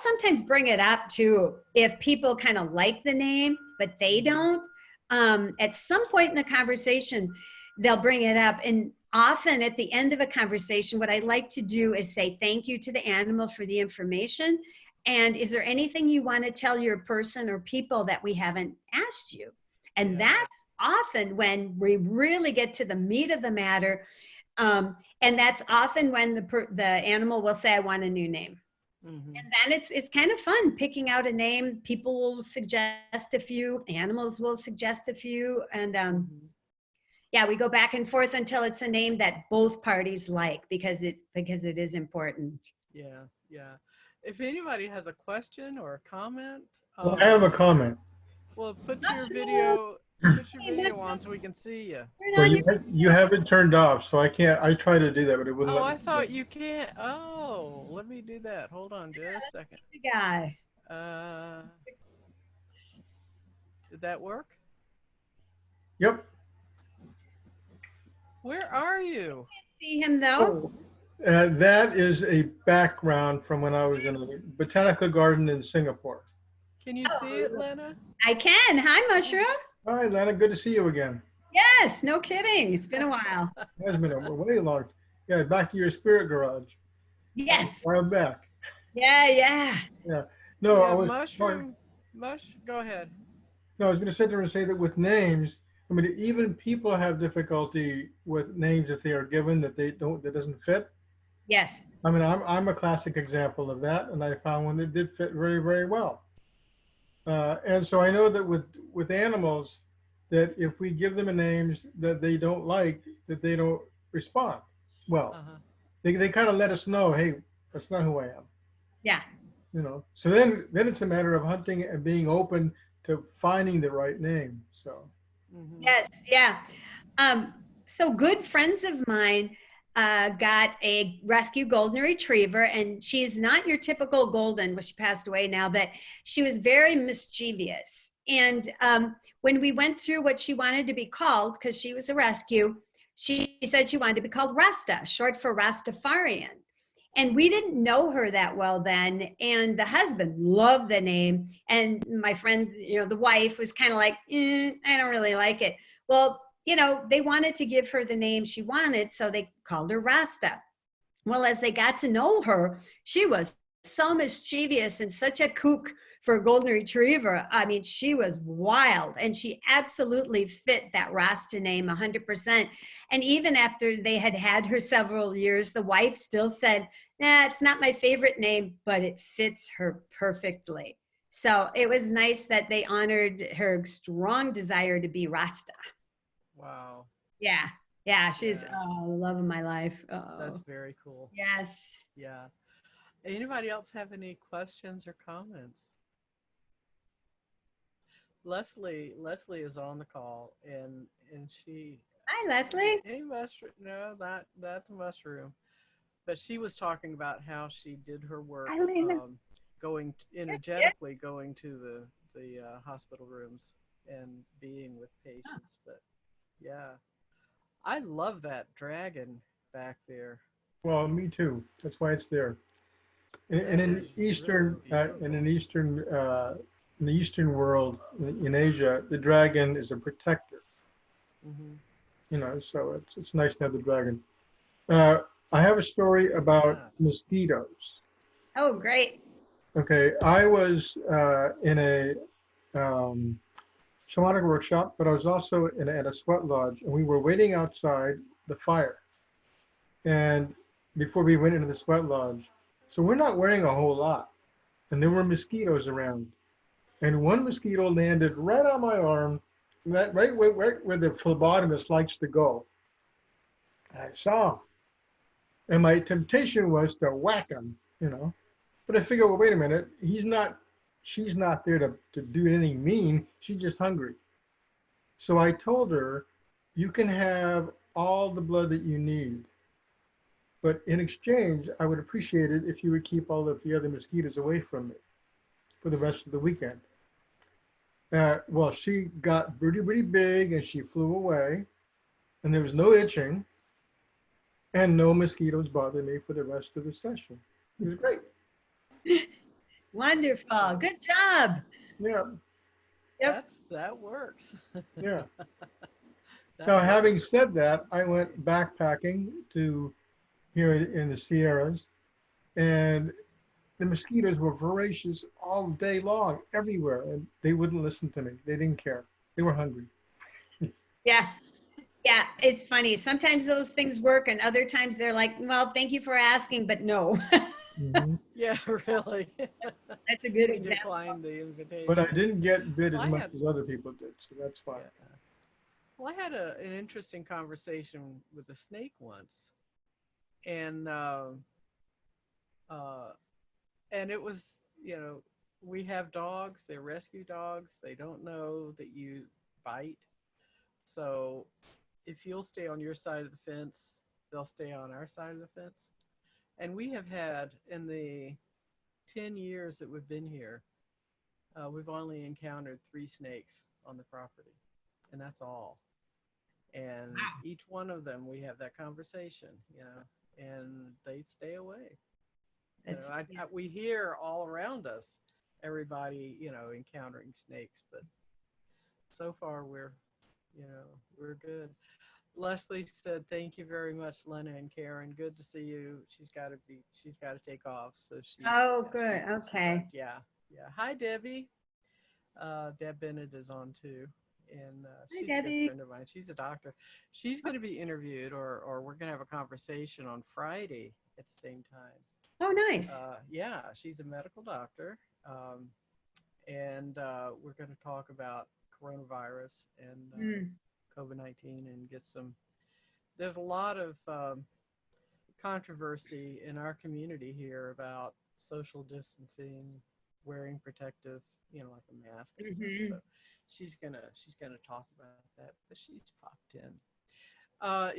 sometimes bring it up too if people kind of like the name, but they don't. At some point in the conversation, they'll bring it up. And often at the end of a conversation, what I like to do is say thank you to the animal for the information. And is there anything you want to tell your person or people that we haven't asked you? And that's often when we really get to the meat of the matter. And that's often when the animal will say, I want a new name. And then it's kind of fun picking out a name. People will suggest a few, animals will suggest a few. And we go back and forth until it's a name that both parties like, because it is important. Yeah. If anybody has a question or a comment. Well, I have a comment. Well, put your video on so we can see you. Well, you have it turned off, so I can't. I tried to do that, but it wouldn't. Oh, I thought you can't. Oh, let me do that. Hold on just a second. The guy. Did that work? Yep. Where are you? See him though. That is a background from when I was in a botanical garden in Singapore. Can you see it, Lena? I can. Hi, Mushroom. Hi, Lena. Good to see you again. Yes, no kidding. It's been a while. It has been a way long. Yeah, back to your spirit garage. Yes. I'm back. Yeah, yeah. Yeah. No, I Yeah, was mushroom. Go ahead. no, I was going to sit there and say that with names, I mean, even people have difficulty with names that they are given that doesn't fit. Yes. I mean, I'm a classic example of that, and I found one that did fit very, very well. And so I know that with animals, that if we give them a names that they don't like, that they don't respond. Well, Uh-huh. they kind of let us know, hey, that's not who I am. Yeah. So then it's a matter of hunting and being open to finding the right name. So Mm-hmm. Yes. Yeah. So good friends of mine got a rescue golden retriever, and she's not your typical golden, well, she passed away now, but she was very mischievous. And when we went through what she wanted to be called, because she was a rescue, she said she wanted to be called Rasta, short for Rastafarian. And we didn't know her that well then. And the husband loved the name. And my friend, the wife was kind of like, I don't really like it. Well, they wanted to give her the name she wanted, so they called her Rasta. Well, as they got to know her, she was so mischievous and such a kook for a golden retriever. I mean, she was wild, and she absolutely fit that Rasta name 100%. And even after they had had her several years, the wife still said, nah, it's not my favorite name, but it fits her perfectly. So it was nice that they honored her strong desire to be Rasta. Wow. Yeah. Yeah. She's Yeah. the love of my life. That's very cool. Yes. Yeah. Anybody else have any questions or comments? Leslie is on the call, and she. Hi, Leslie. Hey, mushroom. No, that's a mushroom. But she was talking about how she did her work, Hi, Lena. energetically going to the hospital rooms and being with patients. But yeah, I love that dragon back there. well, me too. That's why it's there. And That in is Eastern, really in the Eastern world, in Asia, the dragon is a protector. beautiful. So it's nice to have the dragon. Uh, I have a story about Yeah. mosquitoes. Oh, great. Okay, I was in a um, shamanic workshop, but I was also at a sweat lodge, and we were waiting outside the fire. And before we went into the sweat lodge, so we're not wearing a whole lot, and there were mosquitoes around. And one mosquito landed right on my arm, right where the phlebotomist likes to go. I saw him, and my temptation was to whack him. But I figured, well, wait a minute, she's not there to do anything mean. She's just hungry. So I told her, you can have all the blood that you need, but in exchange, I would appreciate it if you would keep all of the other mosquitoes away from me for the rest of the weekend. Well, she got pretty, pretty big, and she flew away, and there was no itching, and no mosquitoes bothered me for the rest of the session. It was great. Wonderful. Good job. Yeah, Yep. That works. yeah. That Now, having works. said that, I went backpacking to here in the Sierras, and the mosquitoes were voracious all day long, everywhere, and they wouldn't listen to me. They didn't care. They were hungry. Yeah. Yeah. It's funny. Sometimes those things work, and other times they're like, well, thank you for asking, but no. Mhm. Yeah, really. That's a good We example. declined the But I invitation. didn't get bit Well, as I much had as other people did, so that's fine. yeah. Well, I had an interesting conversation with a snake once, and uh, and it was, we have dogs. They're rescue dogs. They don't know that you bite. So if you'll stay on your side of the fence, they'll stay on our side of the fence. And we have had, in the 10 years that we've been here, we've only encountered 3 snakes on the property, and that's all. And each one of them, we have that conversation, and they stay away. That's, We hear all around us everybody, encountering snakes, but so far we're good. Leslie said, "Thank you very much, Lena and Karen. Good to see you." She's got to take off, so Oh, good. Okay. yeah, yeah. Hi, Debbie. Deb Bennett is on too, and Hi, she's a good Debbie. friend of mine. She's a doctor. She's going to be interviewed, or we're going to have a conversation on Friday at the same time. Oh, nice. Yeah, she's a medical doctor, and we're going to talk about coronavirus and COVID-19 and get some. There's a lot of controversy in our community here about social distancing, wearing protective, like a mask and stuff. So she's gonna talk about that, but she's popped in.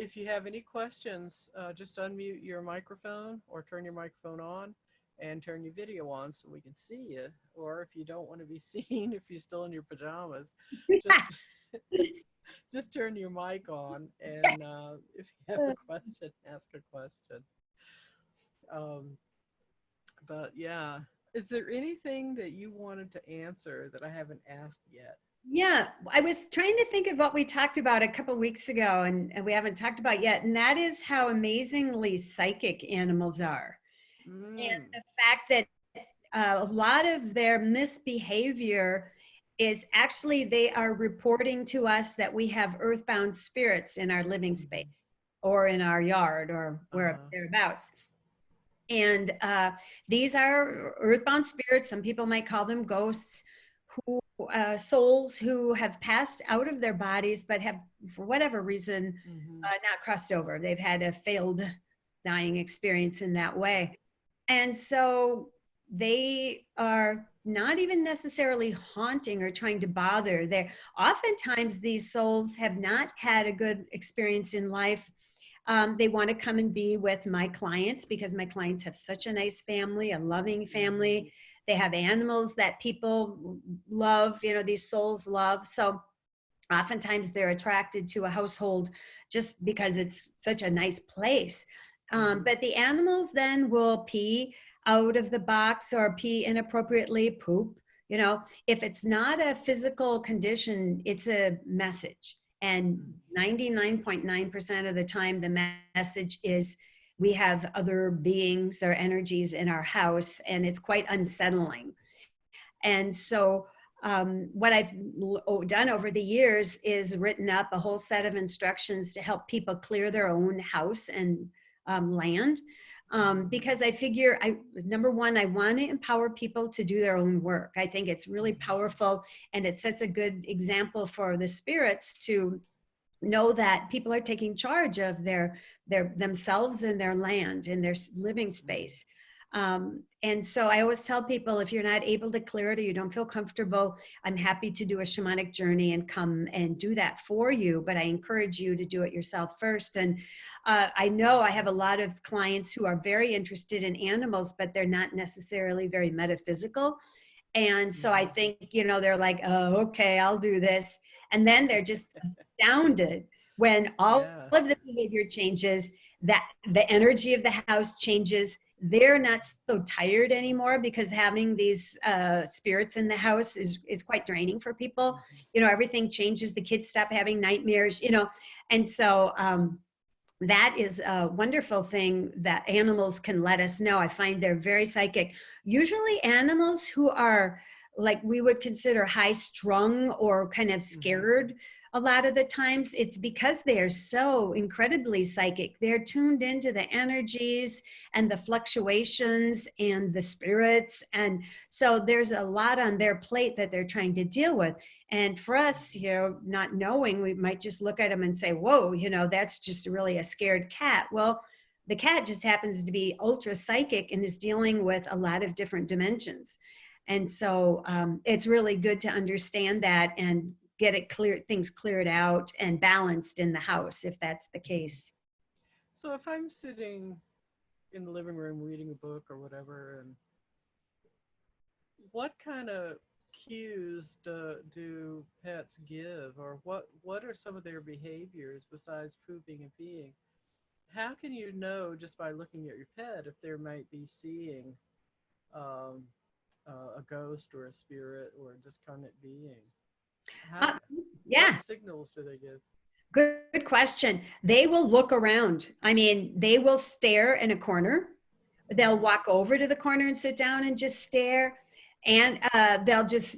If you have any questions, just unmute your microphone or turn your microphone on and turn your video on so we can see you. Or if you don't want to be seen, if you're still in your pajamas, just just turn your mic on, and if you have a question, ask a question. But yeah, is there anything that you wanted to answer that I haven't asked yet? Yeah, I was trying to think of what we talked about a couple weeks ago, and we haven't talked about yet, and that is how amazingly psychic animals are. And the fact that a lot of their misbehavior is actually they are reporting to us that we have earthbound spirits in our living space or in our yard or where thereabouts. And these are earthbound spirits. Some people might call them ghosts, who souls who have passed out of their bodies but have, for whatever reason, not crossed over. They've had a failed dying experience in that way. And so they are not even necessarily haunting or trying to bother. They're oftentimes, these souls have not had a good experience in life. They want to come and be with my clients because my clients have such a nice family, a loving family. They have animals that people love, these souls love. So oftentimes they're attracted to a household just because it's such a nice place. But the animals then will pee out of the box or pee inappropriately, poop. If it's not a physical condition, it's a message. And 99.9% of the time, the message is we have other beings or energies in our house, and it's quite unsettling. And so what I've done over the years is written up a whole set of instructions to help people clear their own house and land. Because I figure, number one, I want to empower people to do their own work. I think it's really powerful, and it sets a good example for the spirits to know that people are taking charge of their themselves and their land and their living space. And so I always tell people, if you're not able to clear it or you don't feel comfortable, I'm happy to do a shamanic journey and come and do that for you. But I encourage you to do it yourself first. And I know I have a lot of clients who are very interested in animals, but they're not necessarily very metaphysical. And so I think, they're like, oh, okay, I'll do this. And then they're just astounded when all of the behavior changes, that the energy of the house changes. They're not so tired anymore because having these spirits in the house is quite draining for people. Everything changes. The kids stop having nightmares, and so that is a wonderful thing that animals can let us know. I find they're very psychic. Usually animals who are like we would consider high strung or kind of scared, a lot of the times it's because they are so incredibly psychic. They're tuned into the energies and the fluctuations and the spirits. And so there's a lot on their plate that they're trying to deal with. And for us, not knowing, we might just look at them and say, whoa, that's just really a scared cat. Well, the cat just happens to be ultra psychic and is dealing with a lot of different dimensions. And so it's really good to understand that and get it clear, things cleared out and balanced in the house, if that's the case. So if I'm sitting in the living room reading a book or whatever, and what kind of cues do pets give, or what are some of their behaviors besides pooping and peeing? How can you know just by looking at your pet if they might be seeing a ghost or a spirit or a discarnate being? How, Uh, what yeah, signals do they give? good question. They will look around. I mean, they will stare in a corner. They'll walk over to the corner and sit down and just stare. And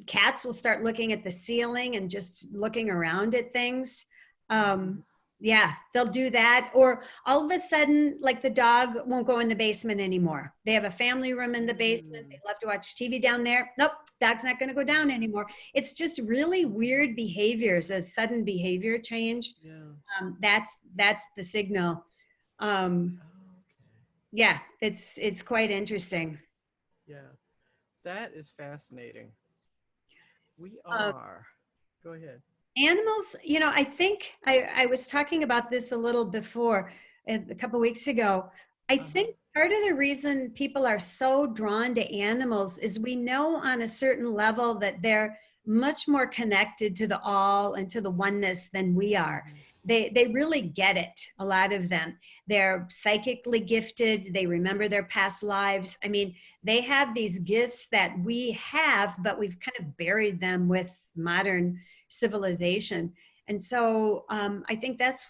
cats will start looking at the ceiling and just looking around at things. Um, yeah, they'll do that. Or all of a sudden, like the dog won't go in the basement anymore. They have a family room in the basement. They love to watch TV down there. Nope, dog's not going to go down anymore. It's just really weird behaviors, a sudden behavior change. Yeah. That's the signal. Um, Oh, okay. yeah, it's quite interesting. Yeah. That is fascinating. We Um, are. Go ahead. Animals, I think I was talking about this a little before, a couple weeks ago. I Uh-huh. think part of the reason people are so drawn to animals is we know on a certain level that they're much more connected to the all and to the oneness than we are. Mhm. They really get it, a lot of them. They're psychically gifted. They remember their past lives. I mean, they have these gifts that we have, but we've kind of buried them with modern civilization. And so I think that's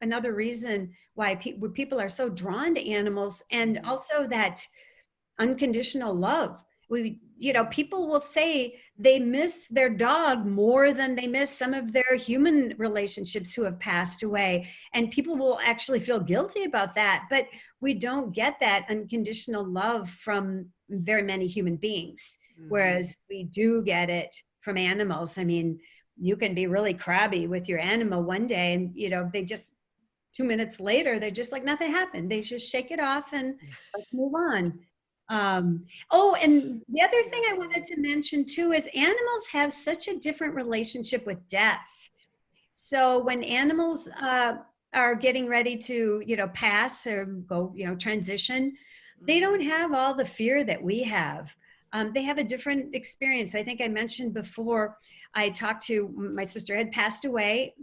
another reason why people are so drawn to animals, and Mhm. also that unconditional love. Mhm. People will say they miss their dog more than they miss some of their human relationships who have passed away. And people will actually feel guilty about that. But we don't get that unconditional love from very many human beings, Mhm. whereas we do get it from animals. I mean, you can be really crabby with your animal one day, and they just 2 minutes later, they're just like nothing happened. They just shake it off and let's move on. Oh, and the other thing I Yeah. wanted to mention too is animals have such a different relationship with death. So when animals are getting ready to, pass or go, transition, they don't Mhm. have all the fear that we have. They have a different experience. I think I mentioned before, I talked to my sister had passed away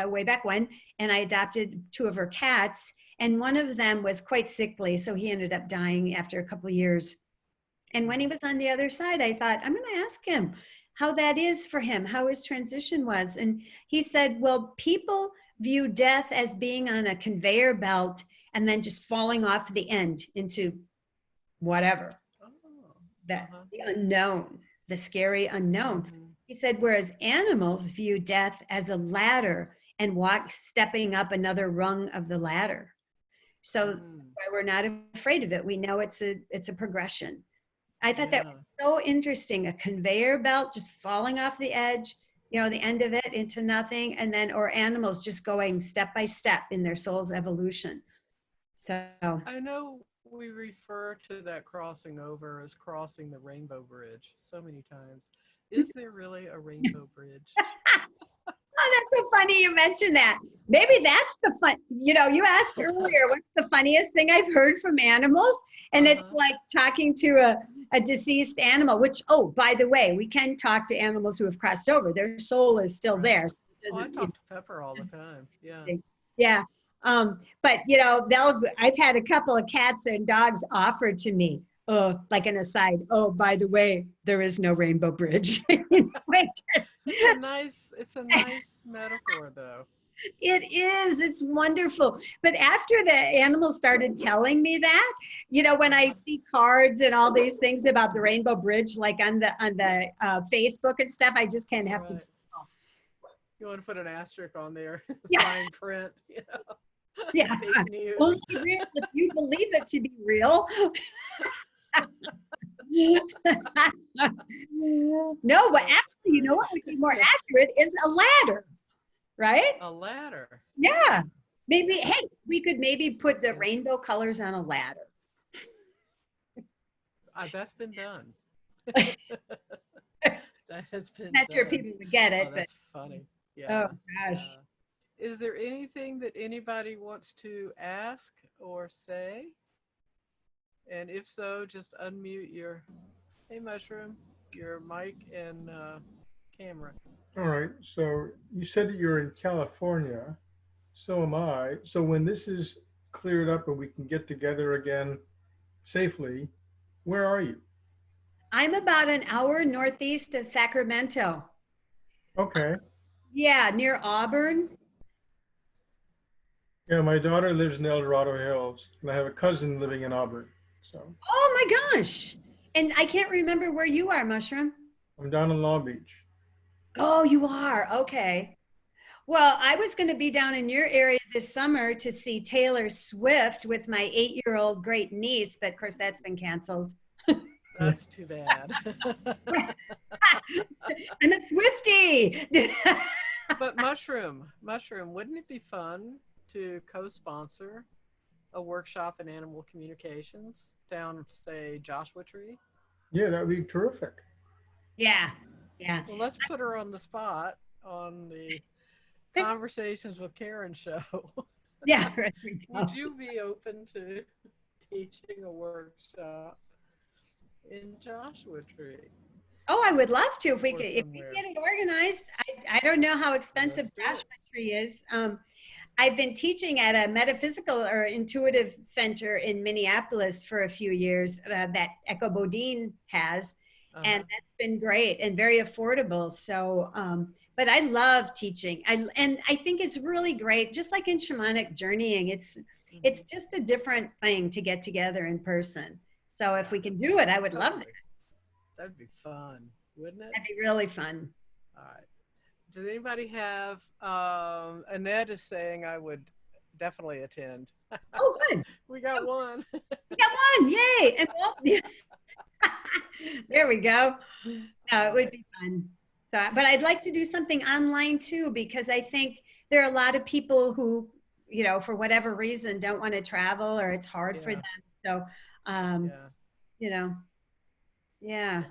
way back when, and I adopted two of her cats, and one of them was quite sickly, so he ended up dying after a couple of years. And when he Mhm. was on the other side, I thought, I'm going to ask him how that is for him, how his transition was. And he said, well, people view death as being on a conveyor belt and then just falling off the end into whatever, Oh. that Uh-huh. the unknown, the scary unknown. Mhm. He said, whereas animals view death as a ladder and stepping up another rung of the ladder. So Mm. why we're not afraid of it. We know it's a progression. I thought that Yeah. was so interesting. A conveyor belt just falling off the edge, the end of it into nothing, and then or animals just going step by step in their soul's evolution. So I know we refer to that crossing over as crossing the rainbow bridge so many times. Is there really a rainbow bridge? oh, that's so funny you mentioned that. Maybe that's the fun. You asked earlier, what's the funniest thing I've heard from animals? And it's Uh-huh. like talking to a deceased animal, which, oh, by the way, we can talk to animals who have crossed over. Their soul is still Right. there. So it Oh, I doesn't, talk to Pepper all the time. Yeah. yeah. But I've had a couple of cats and dogs offered to me, like an aside, oh, by the way, there is no rainbow bridge. Wait, It's a nice metaphor though. it is. It's wonderful. But after the animals started telling me that, when I Uh-huh. see cards and all these things about the Rainbow Bridge, like on the Facebook and stuff, I just can't have to. Right. You want to put an asterisk on there, Yeah, fine print, yeah. fake Only news. real if you believe it to be real. No, but That's actually, great. what would be more accurate is a ladder, right? A ladder. Yeah. Yeah, Maybe, hey, we could maybe put that's the interesting. rainbow colors on a ladder. That's been done. That has been Not sure done. people would get Oh, it, but that's funny. oh Yeah, gosh. yeah. Is there anything that anybody wants to ask or say? And if so, just unmute your, hey, Mushroom, your mic and camera. All right. So you said that you're in California. So am I. So when this is cleared up and we can get together again safely, where are you? I'm about an hour northeast of Sacramento. Okay. Yeah, near Auburn. Yeah, my daughter lives in El Dorado Hills, and I have a cousin living in Auburn. So Oh my gosh. And I can't remember where you are, Mushroom. I'm down in Long Beach. Oh, you are. Okay. Well, I was going to be down in your area this summer to see Taylor Swift with my 8-year-old great niece, but of course that's been canceled. That's too bad. I'm a Swiftie. But Mushroom, wouldn't it be fun to co-sponsor a workshop in animal communications down, say, Joshua Tree? Yeah, that would be terrific. Yeah. Yeah. Well, let's put her on the spot on the Conversations with Karen show. Yeah. There we go. Would you be open to teaching a workshop in Joshua Tree Oh, I would love to if we or could, if we somewhere? get it organized. I don't know how expensive Let's do Joshua it. Tree is. I've been teaching at a metaphysical or intuitive center in Minneapolis for a few years that Echo Bodine has, and Uh-huh. that's been great and very affordable. So, but I love teaching. And I think it's really great. Just like in shamanic journeying, it's Mhm. just a different thing to get together in person. So if we can do it, I would love it. Totally. That'd be fun, wouldn't it? That'd be really fun. All right. Does anybody have? Annette is saying I would definitely attend. Oh, good. We got one. We got one. Yay. And well, there we go. No, it would be fun. So, but I'd like to do something online too, because I think there are a lot of people who, for whatever reason, don't want to travel or it's hard for Yeah. them. So, um, Yeah. you know, yeah.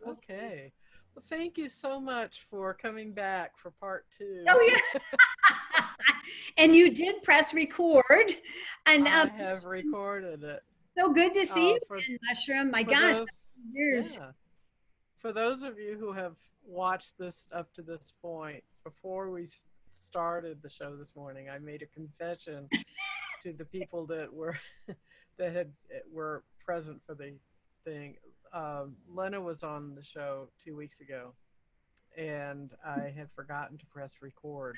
Yeah. Okay. Well, thank you so much for coming back for part 2. Oh, yeah. And you did press record. And I have recorded it. so good to see you For again, Mushroom. My for gosh, those, years. yeah. For those of you who have watched this up to this point, before we started the show this morning, I made a confession to the people that were were present for the thing. Lena was on the show 2 weeks ago, and I had forgotten to press record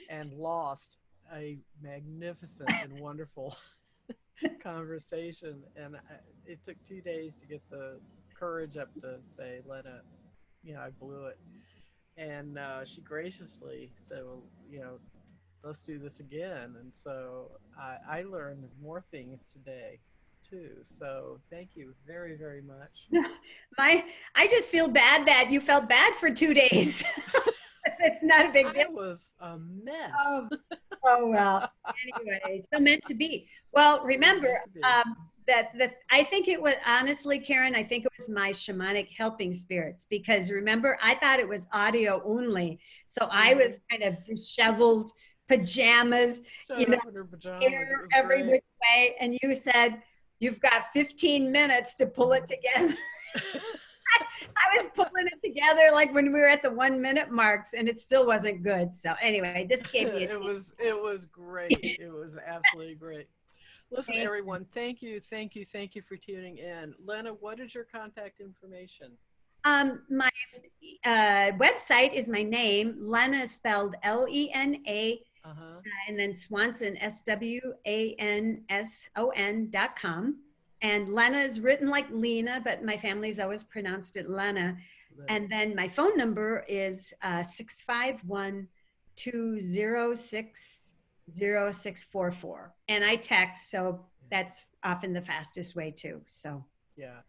and lost a magnificent and wonderful conversation. And it took 2 days to get the courage up to say, Lena, I blew it. And she graciously said, well, let's do this again. And so I learned more things today too. So thank you very, very much. I just feel bad that you felt bad for 2 days. It's not a big deal. It was a mess. Oh well. Anyway, so meant to be. Well, remember that I think it was honestly, Karen. I think it was my shamanic helping spirits because remember, I thought it was audio only, so I was kind of disheveled, pajamas, Showed up in her pajamas. hair every which way, and you said you've got 15 minutes to pull it together. I was pulling it together like when we were at the 1-minute marks and it still wasn't good. So anyway, this gave me it was great. It was absolutely great. Listen, everyone, thank you for tuning in. Lena, what is your contact information? My website is my name. Lena is spelled Lena, and then Swanson, SWANSON.com. And Lena is written like Lena, but my family's always pronounced it Lena. And then my phone number is 651-206-0644. And I text, so that's often the fastest way too. So yeah.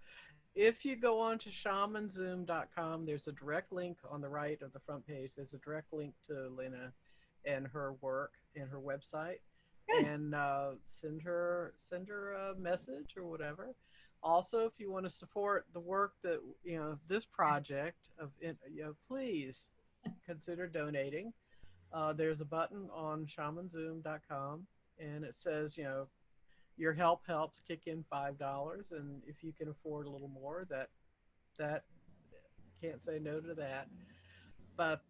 If you go on to shamanzoom.com, there's a direct link on the right of the front page. There's a direct link to Lena and her work and her website. Good. And send her a message or whatever. Also, if you want to support the work that this project of please consider donating. There's a button on shamanzoom.com and it says your help helps, kick in $5, and if you can afford a little more, that can't say no to that. But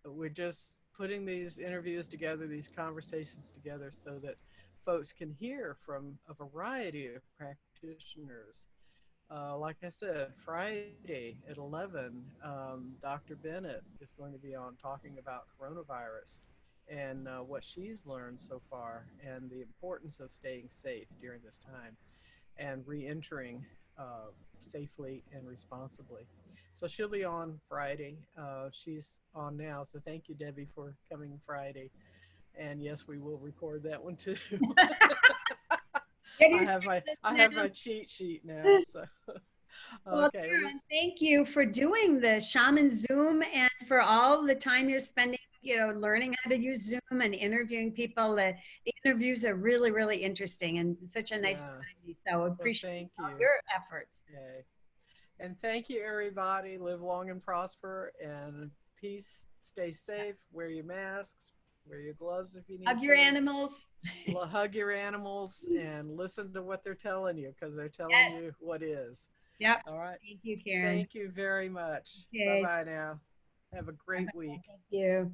we're just putting these interviews together, these conversations together, so that folks can hear from a variety of practitioners Like I said, Friday at 11, Dr. Bennett is going to be on talking about coronavirus and what she's learned so far and the importance of staying safe during this time and re-entering safely and responsibly. So she'll be on Friday. She's on now. So thank you, Debbie, for coming Friday. And yes, we will record that one too. Get I your have my I now. have my cheat sheet now. So Well, okay, Karen, thank you for doing the Shaman Zoom and for all the time you're spending, learning how to use Zoom and interviewing people. The interviews are really, really interesting and such a nice yeah. variety. So Well, appreciate thank all you. your efforts. Okay. And thank you, everybody. Live long and prosper and peace. Stay safe. Wear your masks. Wear your gloves if you need Hug your to. animals. Hug your animals and listen to what they're telling you because they're telling Yes. you what is. Yep. All right. Thank you, Karen. Thank you very much. Bye Okay. bye now. Have a great week. Thank you.